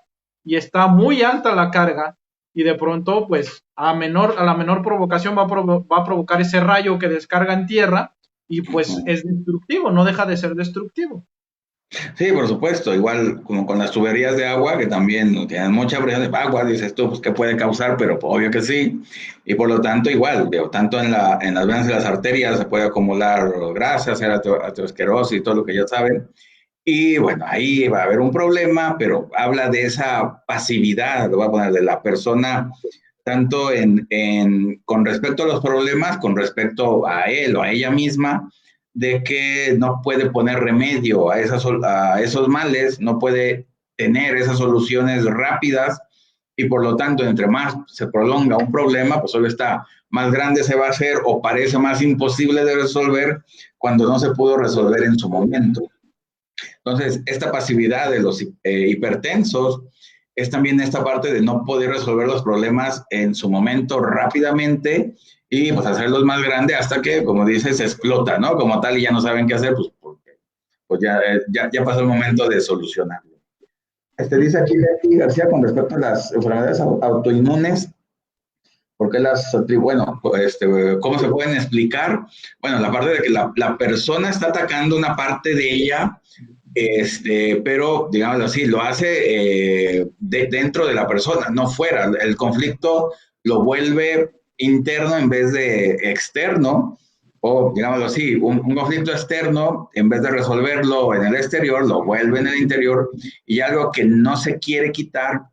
y está muy alta la carga, y de pronto, pues, a la menor provocación va a provocar ese rayo que descarga en tierra, y pues es destructivo, no deja de ser destructivo. Sí, por supuesto, igual como con las tuberías de agua, que también tienen mucha presión de agua, dices tú, pues, ¿qué puede causar? Pero pues, obvio que sí, y por lo tanto igual, digo, tanto en las venas y las arterias se puede acumular grasa, hacer aterosclerosis y todo lo que ya saben, y bueno, ahí va a haber un problema, pero habla de esa pasividad, lo voy a poner, de la persona, tanto con respecto a los problemas, con respecto a él o a ella misma, de que no puede poner remedio a esos males, no puede tener esas soluciones rápidas y por lo tanto, entre más se prolonga un problema, pues solo está más grande se va a hacer o parece más imposible de resolver cuando no se pudo resolver en su momento. Entonces, esta pasividad de los hipertensos es también esta parte de no poder resolver los problemas en su momento rápidamente y pues hacerlos más grandes hasta que, como dices, explota, ¿no? Como tal y ya no saben qué hacer, pues porque pues ya pasó el momento de solucionarlo. Dice aquí Leti García con respecto a las enfermedades autoinmunes, porque bueno, ¿cómo se pueden explicar? Bueno, la parte de que la persona está atacando una parte de ella, pero digámoslo así, lo hace dentro de la persona, no fuera. El conflicto lo vuelve interno en vez de externo, o digámoslo así, un conflicto externo, en vez de resolverlo en el exterior, lo vuelve en el interior, y algo que no se quiere quitar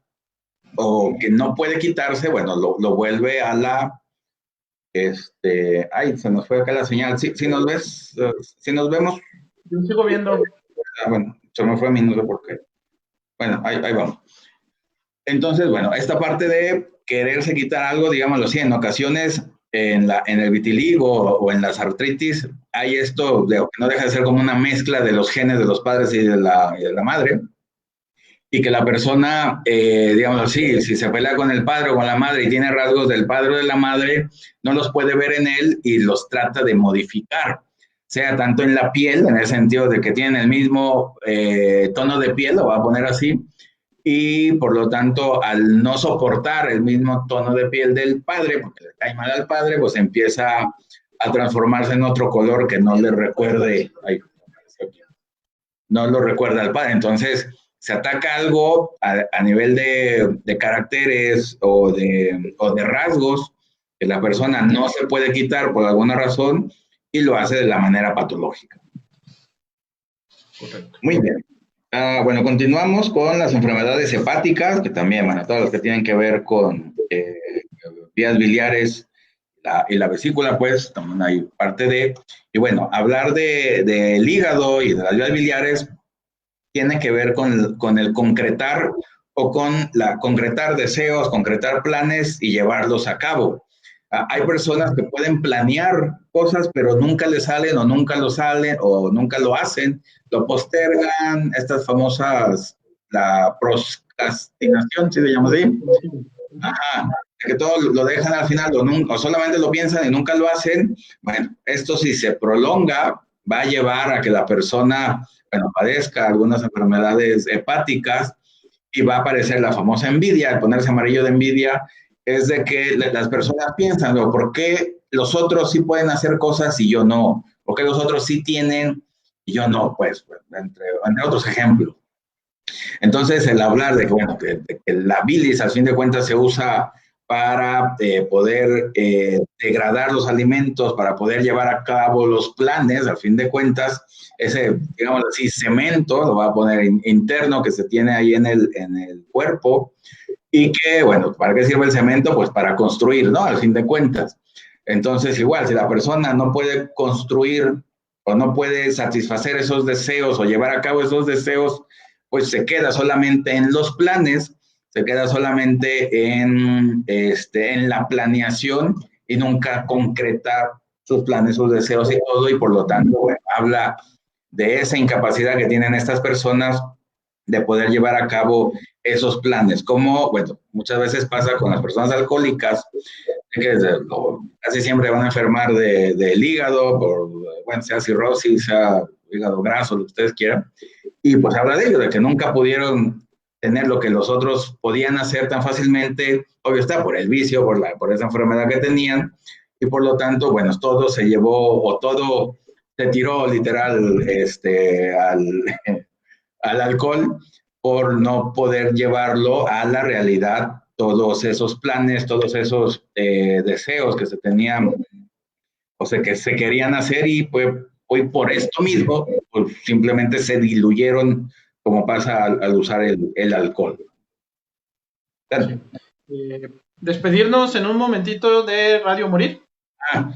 o que no puede quitarse, bueno, lo vuelve a ay, se nos fue acá la señal. Si nos ves, si nos vemos. Yo sigo viendo. Bueno, se me fue mi minuto porque, bueno, ahí vamos. Entonces, bueno, esta parte de quererse quitar algo, digámoslo así, en ocasiones en el vitiligo o en las artritis, hay esto que no deja de ser como una mezcla de los genes de los padres y de la madre, y que la persona, digamos así, si se pelea con el padre o con la madre y tiene rasgos del padre o de la madre, no los puede ver en él y los trata de modificar, sea tanto en la piel, en el sentido de que tienen el mismo tono de piel, lo voy a poner así, y por lo tanto, al no soportar el mismo tono de piel del padre, porque le cae mal al padre, pues empieza a transformarse en otro color que no le recuerde, no lo recuerda al padre. Entonces, se ataca algo a nivel de caracteres o de rasgos que la persona no se puede quitar por alguna razón y lo hace de la manera patológica. Correcto. Muy bien. Bueno, continuamos con las enfermedades hepáticas, que también, bueno, todas las que tienen que ver con vías biliares y la vesícula, pues, también hay parte de, y bueno, hablar del hígado y de las vías biliares tiene que ver con el concretar o con concretar deseos, concretar planes y llevarlos a cabo. Hay personas que pueden planear cosas, pero nunca les salen o nunca lo salen o nunca lo hacen, lo postergan, estas famosas, la procrastinación, si se llama así. Ajá, que todo lo dejan al final o solamente lo piensan y nunca lo hacen. Bueno, esto si se prolonga va a llevar a que la persona, bueno, padezca algunas enfermedades hepáticas y va a aparecer la famosa envidia, el ponerse amarillo de envidia, es de que las personas piensan, ¿no? ¿Por qué los otros sí pueden hacer cosas y yo no? ¿Por qué los otros sí tienen y yo no? Pues, entre otros ejemplos. Entonces, el hablar de que, bueno, que la bilis, al fin de cuentas, se usa para poder degradar los alimentos, para poder llevar a cabo los planes, al fin de cuentas, ese, digamos así, cemento, lo voy a poner interno que se tiene ahí en el cuerpo, y que, bueno, ¿para qué sirve el cemento? Pues para construir, ¿no? Al fin de cuentas. Entonces, igual, si la persona no puede construir o no puede satisfacer esos deseos o llevar a cabo esos deseos, pues se queda solamente en los planes, se queda solamente en la planeación y nunca concretar sus planes, sus deseos y todo, y por lo tanto, bueno, habla de esa incapacidad que tienen estas personas de poder llevar a cabo esos planes, como, bueno, muchas veces pasa con las personas alcohólicas, que casi siempre van a enfermar del hígado, bueno, sea cirrosis, sea hígado graso, lo que ustedes quieran, y pues habla de ello, de que nunca pudieron tener lo que los otros podían hacer tan fácilmente, obvio está, por el vicio, por esa enfermedad que tenían, y por lo tanto, bueno, todo se llevó, o todo se tiró literal al alcohol por no poder llevarlo a la realidad, todos esos planes, todos esos deseos que se tenían, o sea, que se querían hacer, y pues hoy por esto mismo, pues simplemente se diluyeron, como pasa al usar el alcohol. Sí. Despedirnos en un momentito de Radio Morir,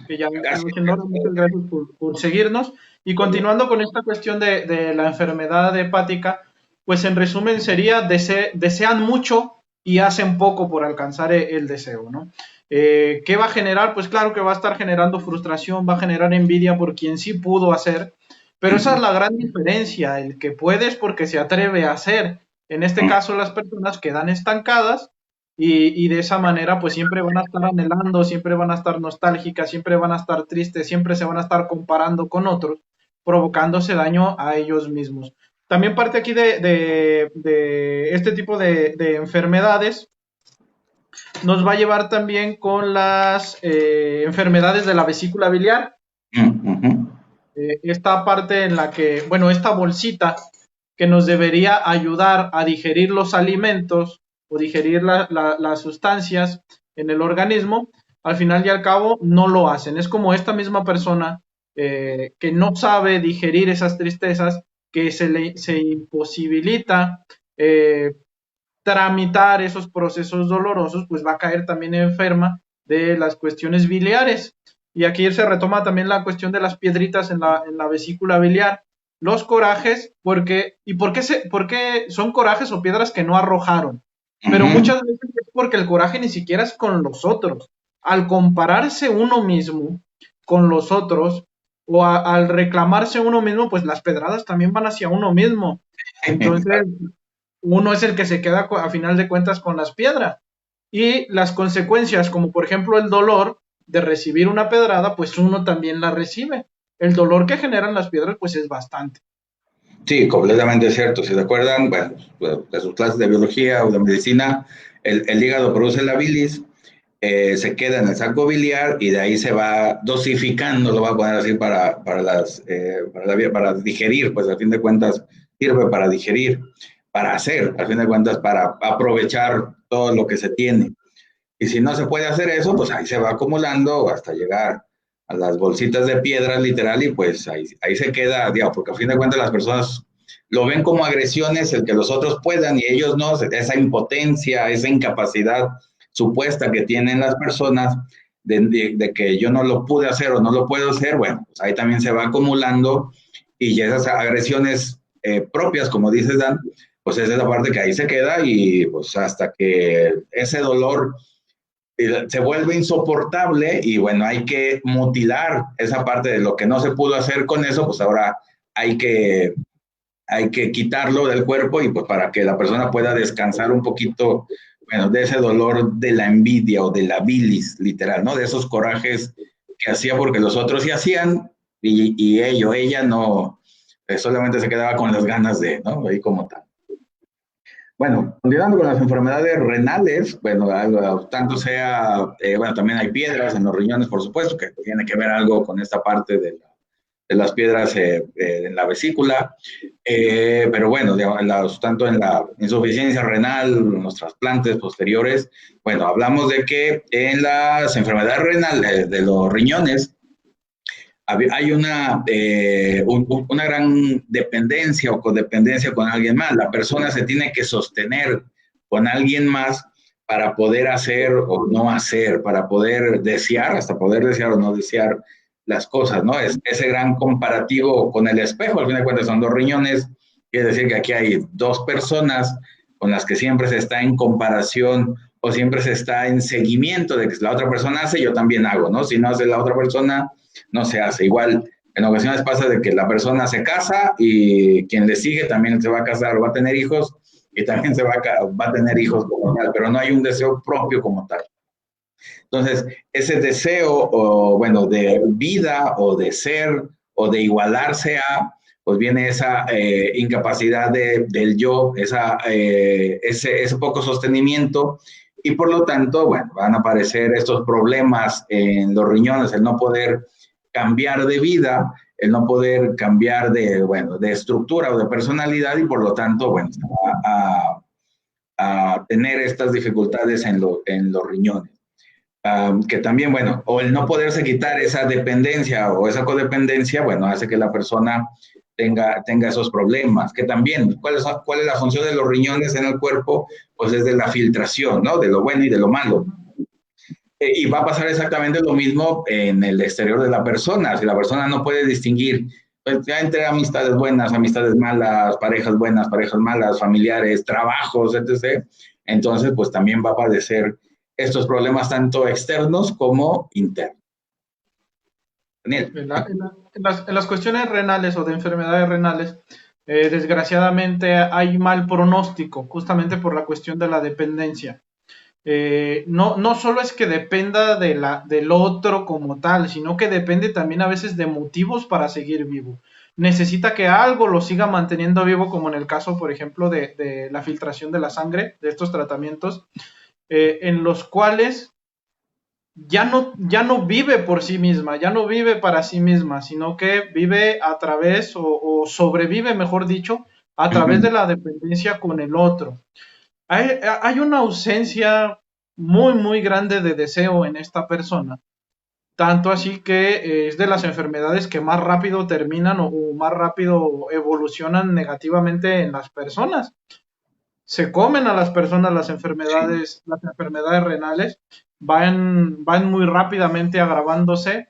que ya estamos haciendo. Muchas gracias por seguirnos. Y continuando con esta cuestión de la enfermedad hepática, pues en resumen sería, desean mucho y hacen poco por alcanzar el deseo, ¿no? ¿Qué va a generar? Pues claro que va a estar generando frustración, va a generar envidia por quien sí pudo hacer, pero esa es la gran diferencia, el que puede es porque se atreve a hacer. En este caso, las personas quedan estancadas y de esa manera pues siempre van a estar anhelando, siempre van a estar nostálgicas, siempre van a estar tristes, siempre se van a estar comparando con otros, provocándose daño a ellos mismos. También parte aquí de este tipo de enfermedades nos va a llevar también con las enfermedades de la vesícula biliar. Esta parte en la que, bueno, esta bolsita que nos debería ayudar a digerir los alimentos o digerir las sustancias en el organismo, al final y al cabo no lo hacen. Es como esta misma persona que no sabe digerir esas tristezas, que se imposibilita tramitar esos procesos dolorosos, pues va a caer también enferma de las cuestiones biliares. Y aquí se retoma también la cuestión de las piedritas en la vesícula biliar, los corajes, ¿por qué son corajes o piedras que no arrojaron? Pero muchas veces es porque el coraje ni siquiera es con los otros. Al compararse uno mismo con los otros, o al reclamarse uno mismo, pues las pedradas también van hacia uno mismo. Entonces, uno es el que se queda a final de cuentas con las piedras. Y las consecuencias, como por ejemplo el dolor de recibir una pedrada, pues uno también la recibe. El dolor que generan las piedras, pues es bastante. Sí, completamente cierto. Si se acuerdan, bueno, de sus clases de biología o de medicina, el hígado produce la bilis, se queda en el saco biliar y de ahí se va dosificando, lo voy a poner así, para digerir, pues a fin de cuentas sirve para digerir, para hacer, a fin de cuentas para aprovechar todo lo que se tiene. Y si no se puede hacer eso, pues ahí se va acumulando hasta llegar a las bolsitas de piedras, literal, y pues ahí se queda, digamos, porque a fin de cuentas las personas lo ven como agresiones, el que los otros puedan y ellos no, esa impotencia, esa incapacidad supuesta que tienen las personas de que yo no lo pude hacer o no lo puedo hacer, bueno, pues ahí también se va acumulando, y ya esas agresiones propias, como dices, Dan, pues esa es la parte que ahí se queda, y pues hasta que ese dolor se vuelve insoportable, y bueno, hay que mutilar esa parte de lo que no se pudo hacer con eso, pues ahora hay que quitarlo del cuerpo, y pues para que la persona pueda descansar un poquito, bueno, de ese dolor de la envidia o de la bilis, literal, ¿no? De esos corajes que hacía porque los otros sí hacían, y ella no, solamente se quedaba con las ganas de, ¿no? Ahí como tal. Bueno, continuando con las enfermedades renales, bueno, tanto sea, bueno, también hay piedras en los riñones, por supuesto, que tiene que ver algo con esta parte de las piedras en la vesícula, pero bueno, tanto en la insuficiencia renal, en los trasplantes posteriores, bueno, hablamos de que en las enfermedades renales de los riñones, hay una gran dependencia o codependencia con alguien más. La persona se tiene que sostener con alguien más para poder hacer o no hacer, para poder desear, hasta poder desear o no desear las cosas, ¿no? Ese gran comparativo con el espejo, al fin de cuentas son dos riñones, quiere decir que aquí hay dos personas con las que siempre se está en comparación o siempre se está en seguimiento de que si la otra persona hace, yo también hago, ¿no? Si no hace la otra persona, no se hace. Igual, en ocasiones pasa de que la persona se casa y quien le sigue también se va a casar o va a tener hijos, y también va a tener hijos como tal, pero no hay un deseo propio como tal. Entonces, ese deseo, o bueno, de vida o de ser o de igualarse a, pues viene esa incapacidad del yo, ese poco sostenimiento, y por lo tanto, bueno, van a aparecer estos problemas en los riñones, el no poder cambiar de vida, el no poder cambiar de estructura o de personalidad, y por lo tanto, bueno, va a tener estas dificultades en los riñones. Que también, bueno, o el no poderse quitar esa dependencia o esa codependencia, bueno, hace que la persona tenga esos problemas. Que también, ¿cuál es la función de los riñones en el cuerpo? Pues es de la filtración, ¿no? De lo bueno y de lo malo. Y va a pasar exactamente lo mismo en el exterior de la persona. Si la persona no puede distinguir, pues ya entre amistades buenas, amistades malas, parejas buenas, parejas malas, familiares, trabajos, etc., entonces pues también va a padecer estos problemas tanto externos como internos. Daniel. En las cuestiones renales o de enfermedades renales, desgraciadamente hay mal pronóstico, justamente por la cuestión de la dependencia. No solo es que dependa del otro como tal, sino que depende también a veces de motivos para seguir vivo. Necesita que algo lo siga manteniendo vivo, como en el caso, por ejemplo, de la filtración de la sangre, de estos tratamientos, en los cuales ya no vive por sí misma, ya no vive para sí misma, sino que vive a través, o sobrevive, mejor dicho, a través de la dependencia con el otro. Hay una ausencia muy, muy grande de deseo en esta persona, tanto así que es de las enfermedades que más rápido terminan o más rápido evolucionan negativamente en las personas. Se comen a las personas las enfermedades renales, van muy rápidamente agravándose,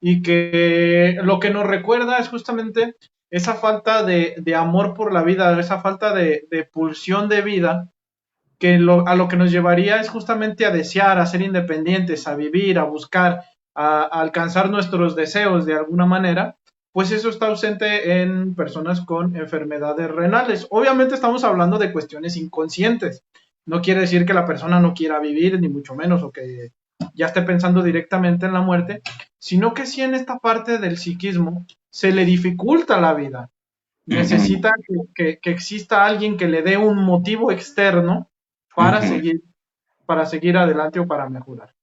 y que lo que nos recuerda es justamente esa falta de amor por la vida, esa falta de pulsión de vida, que a lo que nos llevaría es justamente a desear, a ser independientes, a vivir, a buscar, a alcanzar nuestros deseos de alguna manera. Pues eso está ausente en personas con enfermedades renales. Obviamente estamos hablando de cuestiones inconscientes. No quiere decir que la persona no quiera vivir, ni mucho menos, o que ya esté pensando directamente en la muerte, sino que sí en esta parte del psiquismo se le dificulta la vida. Necesita que exista alguien que le dé un motivo externo para seguir adelante o para mejorar.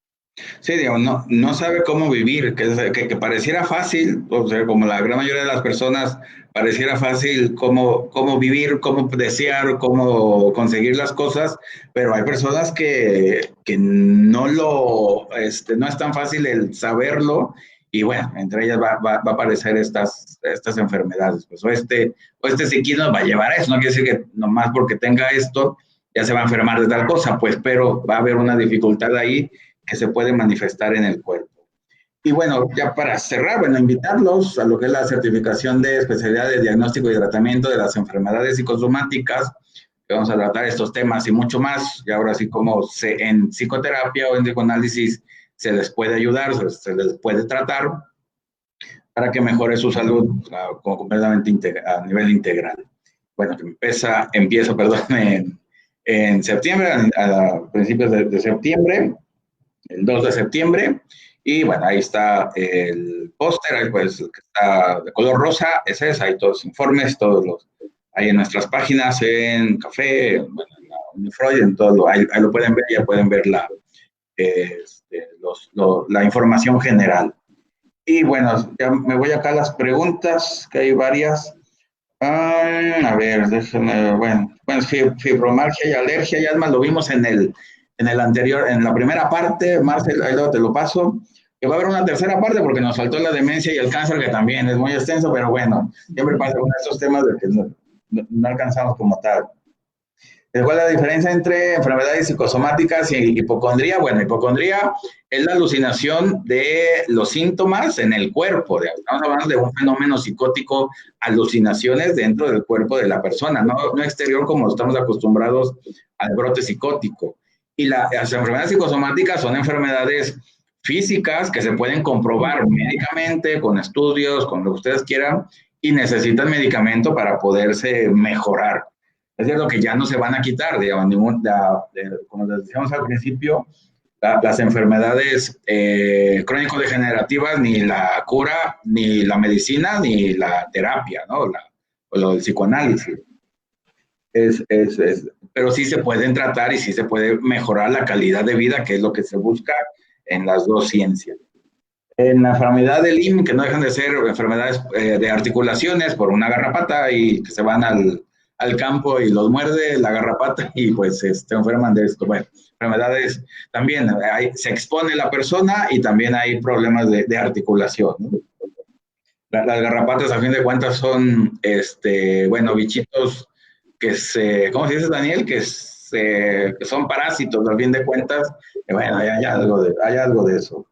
Sí, digo, no sabe cómo vivir, que pareciera fácil, o sea, como la gran mayoría de las personas, pareciera fácil cómo vivir, cómo desear, cómo conseguir las cosas, pero hay personas que no es tan fácil el saberlo, y bueno, entre ellas va a aparecer estas enfermedades, pues, o este psiquismo va a llevar a eso, no quiere decir que nomás porque tenga esto ya se va a enfermar de tal cosa, pues, pero va a haber una dificultad ahí que se puede manifestar en el cuerpo. Y bueno, ya para cerrar, bueno, invitarlos a lo que es la certificación de especialidad de diagnóstico y tratamiento de las enfermedades psicosomáticas, que vamos a tratar estos temas y mucho más, y ahora sí como en psicoterapia o en psicoanálisis se les puede ayudar, se les puede tratar para que mejore su salud completamente a nivel integral. Bueno, empieza en septiembre, a principios de septiembre, el 2 de septiembre, y bueno, ahí está el póster, ahí pues que está de color rosa, ese es, hay todos los informes, hay en nuestras páginas, en Café, bueno, en la Unifreud, en todo, ahí lo pueden ver, ya pueden ver la información general. Y bueno, ya me voy acá a las preguntas, que hay varias. A ver, déjenme, bueno, fibromialgia y alergia, ya más lo vimos en el anterior, en la primera parte, Marcel, ahí luego te lo paso, que va a haber una tercera parte porque nos faltó la demencia y el cáncer, que también es muy extenso, pero bueno, siempre pasa uno de estos temas de que no alcanzamos como tal. ¿Cuál es la diferencia entre enfermedades psicosomáticas y hipocondría? Bueno, hipocondría es la alucinación de los síntomas en el cuerpo. Estamos hablando de un fenómeno psicótico, alucinaciones dentro del cuerpo de la persona, no exterior como estamos acostumbrados al brote psicótico. Y las enfermedades psicosomáticas son enfermedades físicas que se pueden comprobar médicamente, con estudios, con lo que ustedes quieran, y necesitan medicamento para poderse mejorar. Es cierto que ya no se van a quitar, digamos, como les decíamos al principio, las enfermedades crónico-degenerativas, ni la cura, ni la medicina, ni la terapia, ¿no? O lo del psicoanálisis. Pero sí se pueden tratar y sí se puede mejorar la calidad de vida, que es lo que se busca en las dos ciencias. En la enfermedad del IM, que no dejan de ser enfermedades de articulaciones por una garrapata y que se van al campo y los muerde la garrapata y pues se enferman de esto. Bueno, enfermedades también se expone la persona y también hay problemas de articulación, ¿no? Las garrapatas a fin de cuentas son, bueno, bichitos ¿cómo se dice, Daniel? Que son parásitos a fin de cuentas. Bueno, hay algo de eso.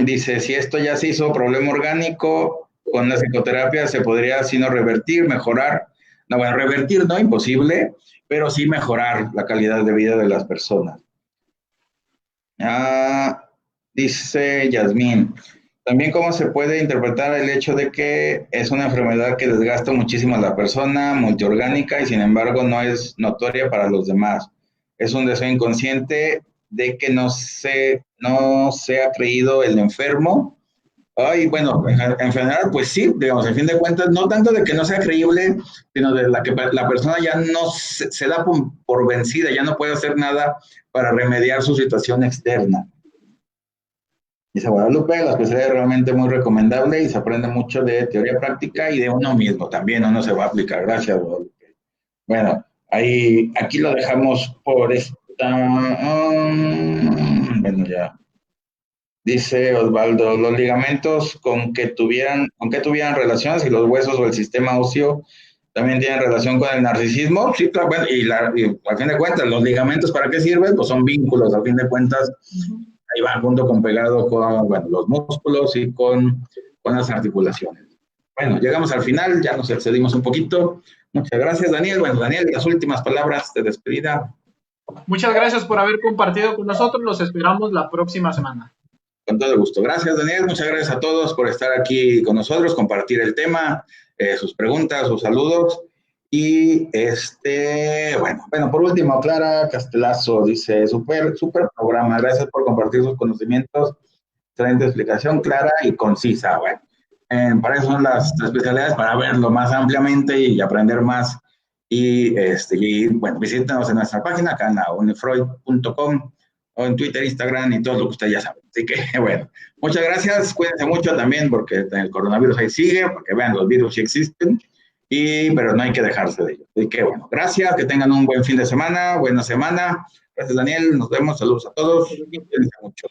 Dice, si esto ya se hizo problema orgánico, con la psicoterapia se podría, si no revertir, mejorar. No, bueno, revertir no, imposible, pero sí mejorar la calidad de vida de las personas. Dice Yasmín, también cómo se puede interpretar el hecho de que es una enfermedad que desgasta muchísimo a la persona, multiorgánica, y sin embargo no es notoria para los demás. Es un deseo inconsciente de que no se ha creído el enfermo. Ay, bueno, en general, pues sí, digamos, en fin de cuentas, no tanto de que no sea creíble, sino de que la persona ya no se da por vencida, ya no puede hacer nada para remediar su situación externa. Dice Guadalupe, la especialidad es realmente muy recomendable y se aprende mucho de teoría práctica y de uno mismo también, uno se va a aplicar. Gracias, Guadalupe. Bueno, aquí lo dejamos por esta. Bueno, ya. Dice Osvaldo, los ligamentos con que tuvieran relación, si los huesos o el sistema óseo también tienen relación con el narcisismo. Sí, claro, bueno, y a fin de cuentas, los ligamentos, ¿para qué sirven? Pues son vínculos, a fin de cuentas, ahí van junto con pegado con, bueno, los músculos y con las articulaciones. Bueno, llegamos al final, ya nos excedimos un poquito. Muchas gracias, Daniel. Bueno, Daniel, las últimas palabras de despedida. Muchas gracias por haber compartido con nosotros. Los esperamos la próxima semana. Con todo gusto. Gracias, Daniel. Muchas gracias a todos por estar aquí con nosotros, compartir el tema, sus preguntas, sus saludos. Y bueno, por último, Clara Castelazo dice, súper programa. Gracias por compartir sus conocimientos. Excelente explicación, clara y concisa. Bueno, para eso son las especialidades, para verlo más ampliamente y aprender más. Y bueno, visítenos en nuestra página, acá en la unifreud.com, o en Twitter, Instagram y todo lo que usted ya sabe. Así que, bueno, muchas gracias. Cuídense mucho también porque el coronavirus ahí sigue, porque vean, los virus sí existen, pero no hay que dejarse de ellos. Así que, bueno, gracias. Que tengan un buen fin de semana, buena semana. Gracias, Daniel. Nos vemos. Saludos a todos. Cuídense mucho.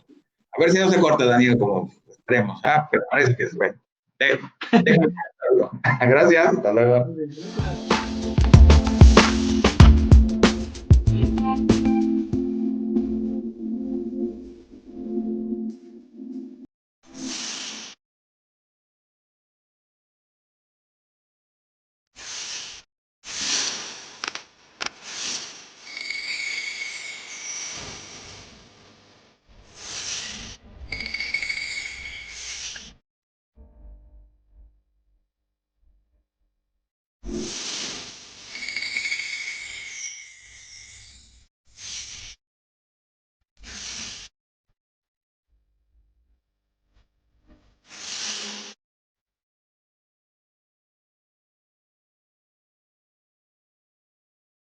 A ver si no se corta, Daniel, como esperemos. Pero parece que es bueno. Gracias. Hasta luego.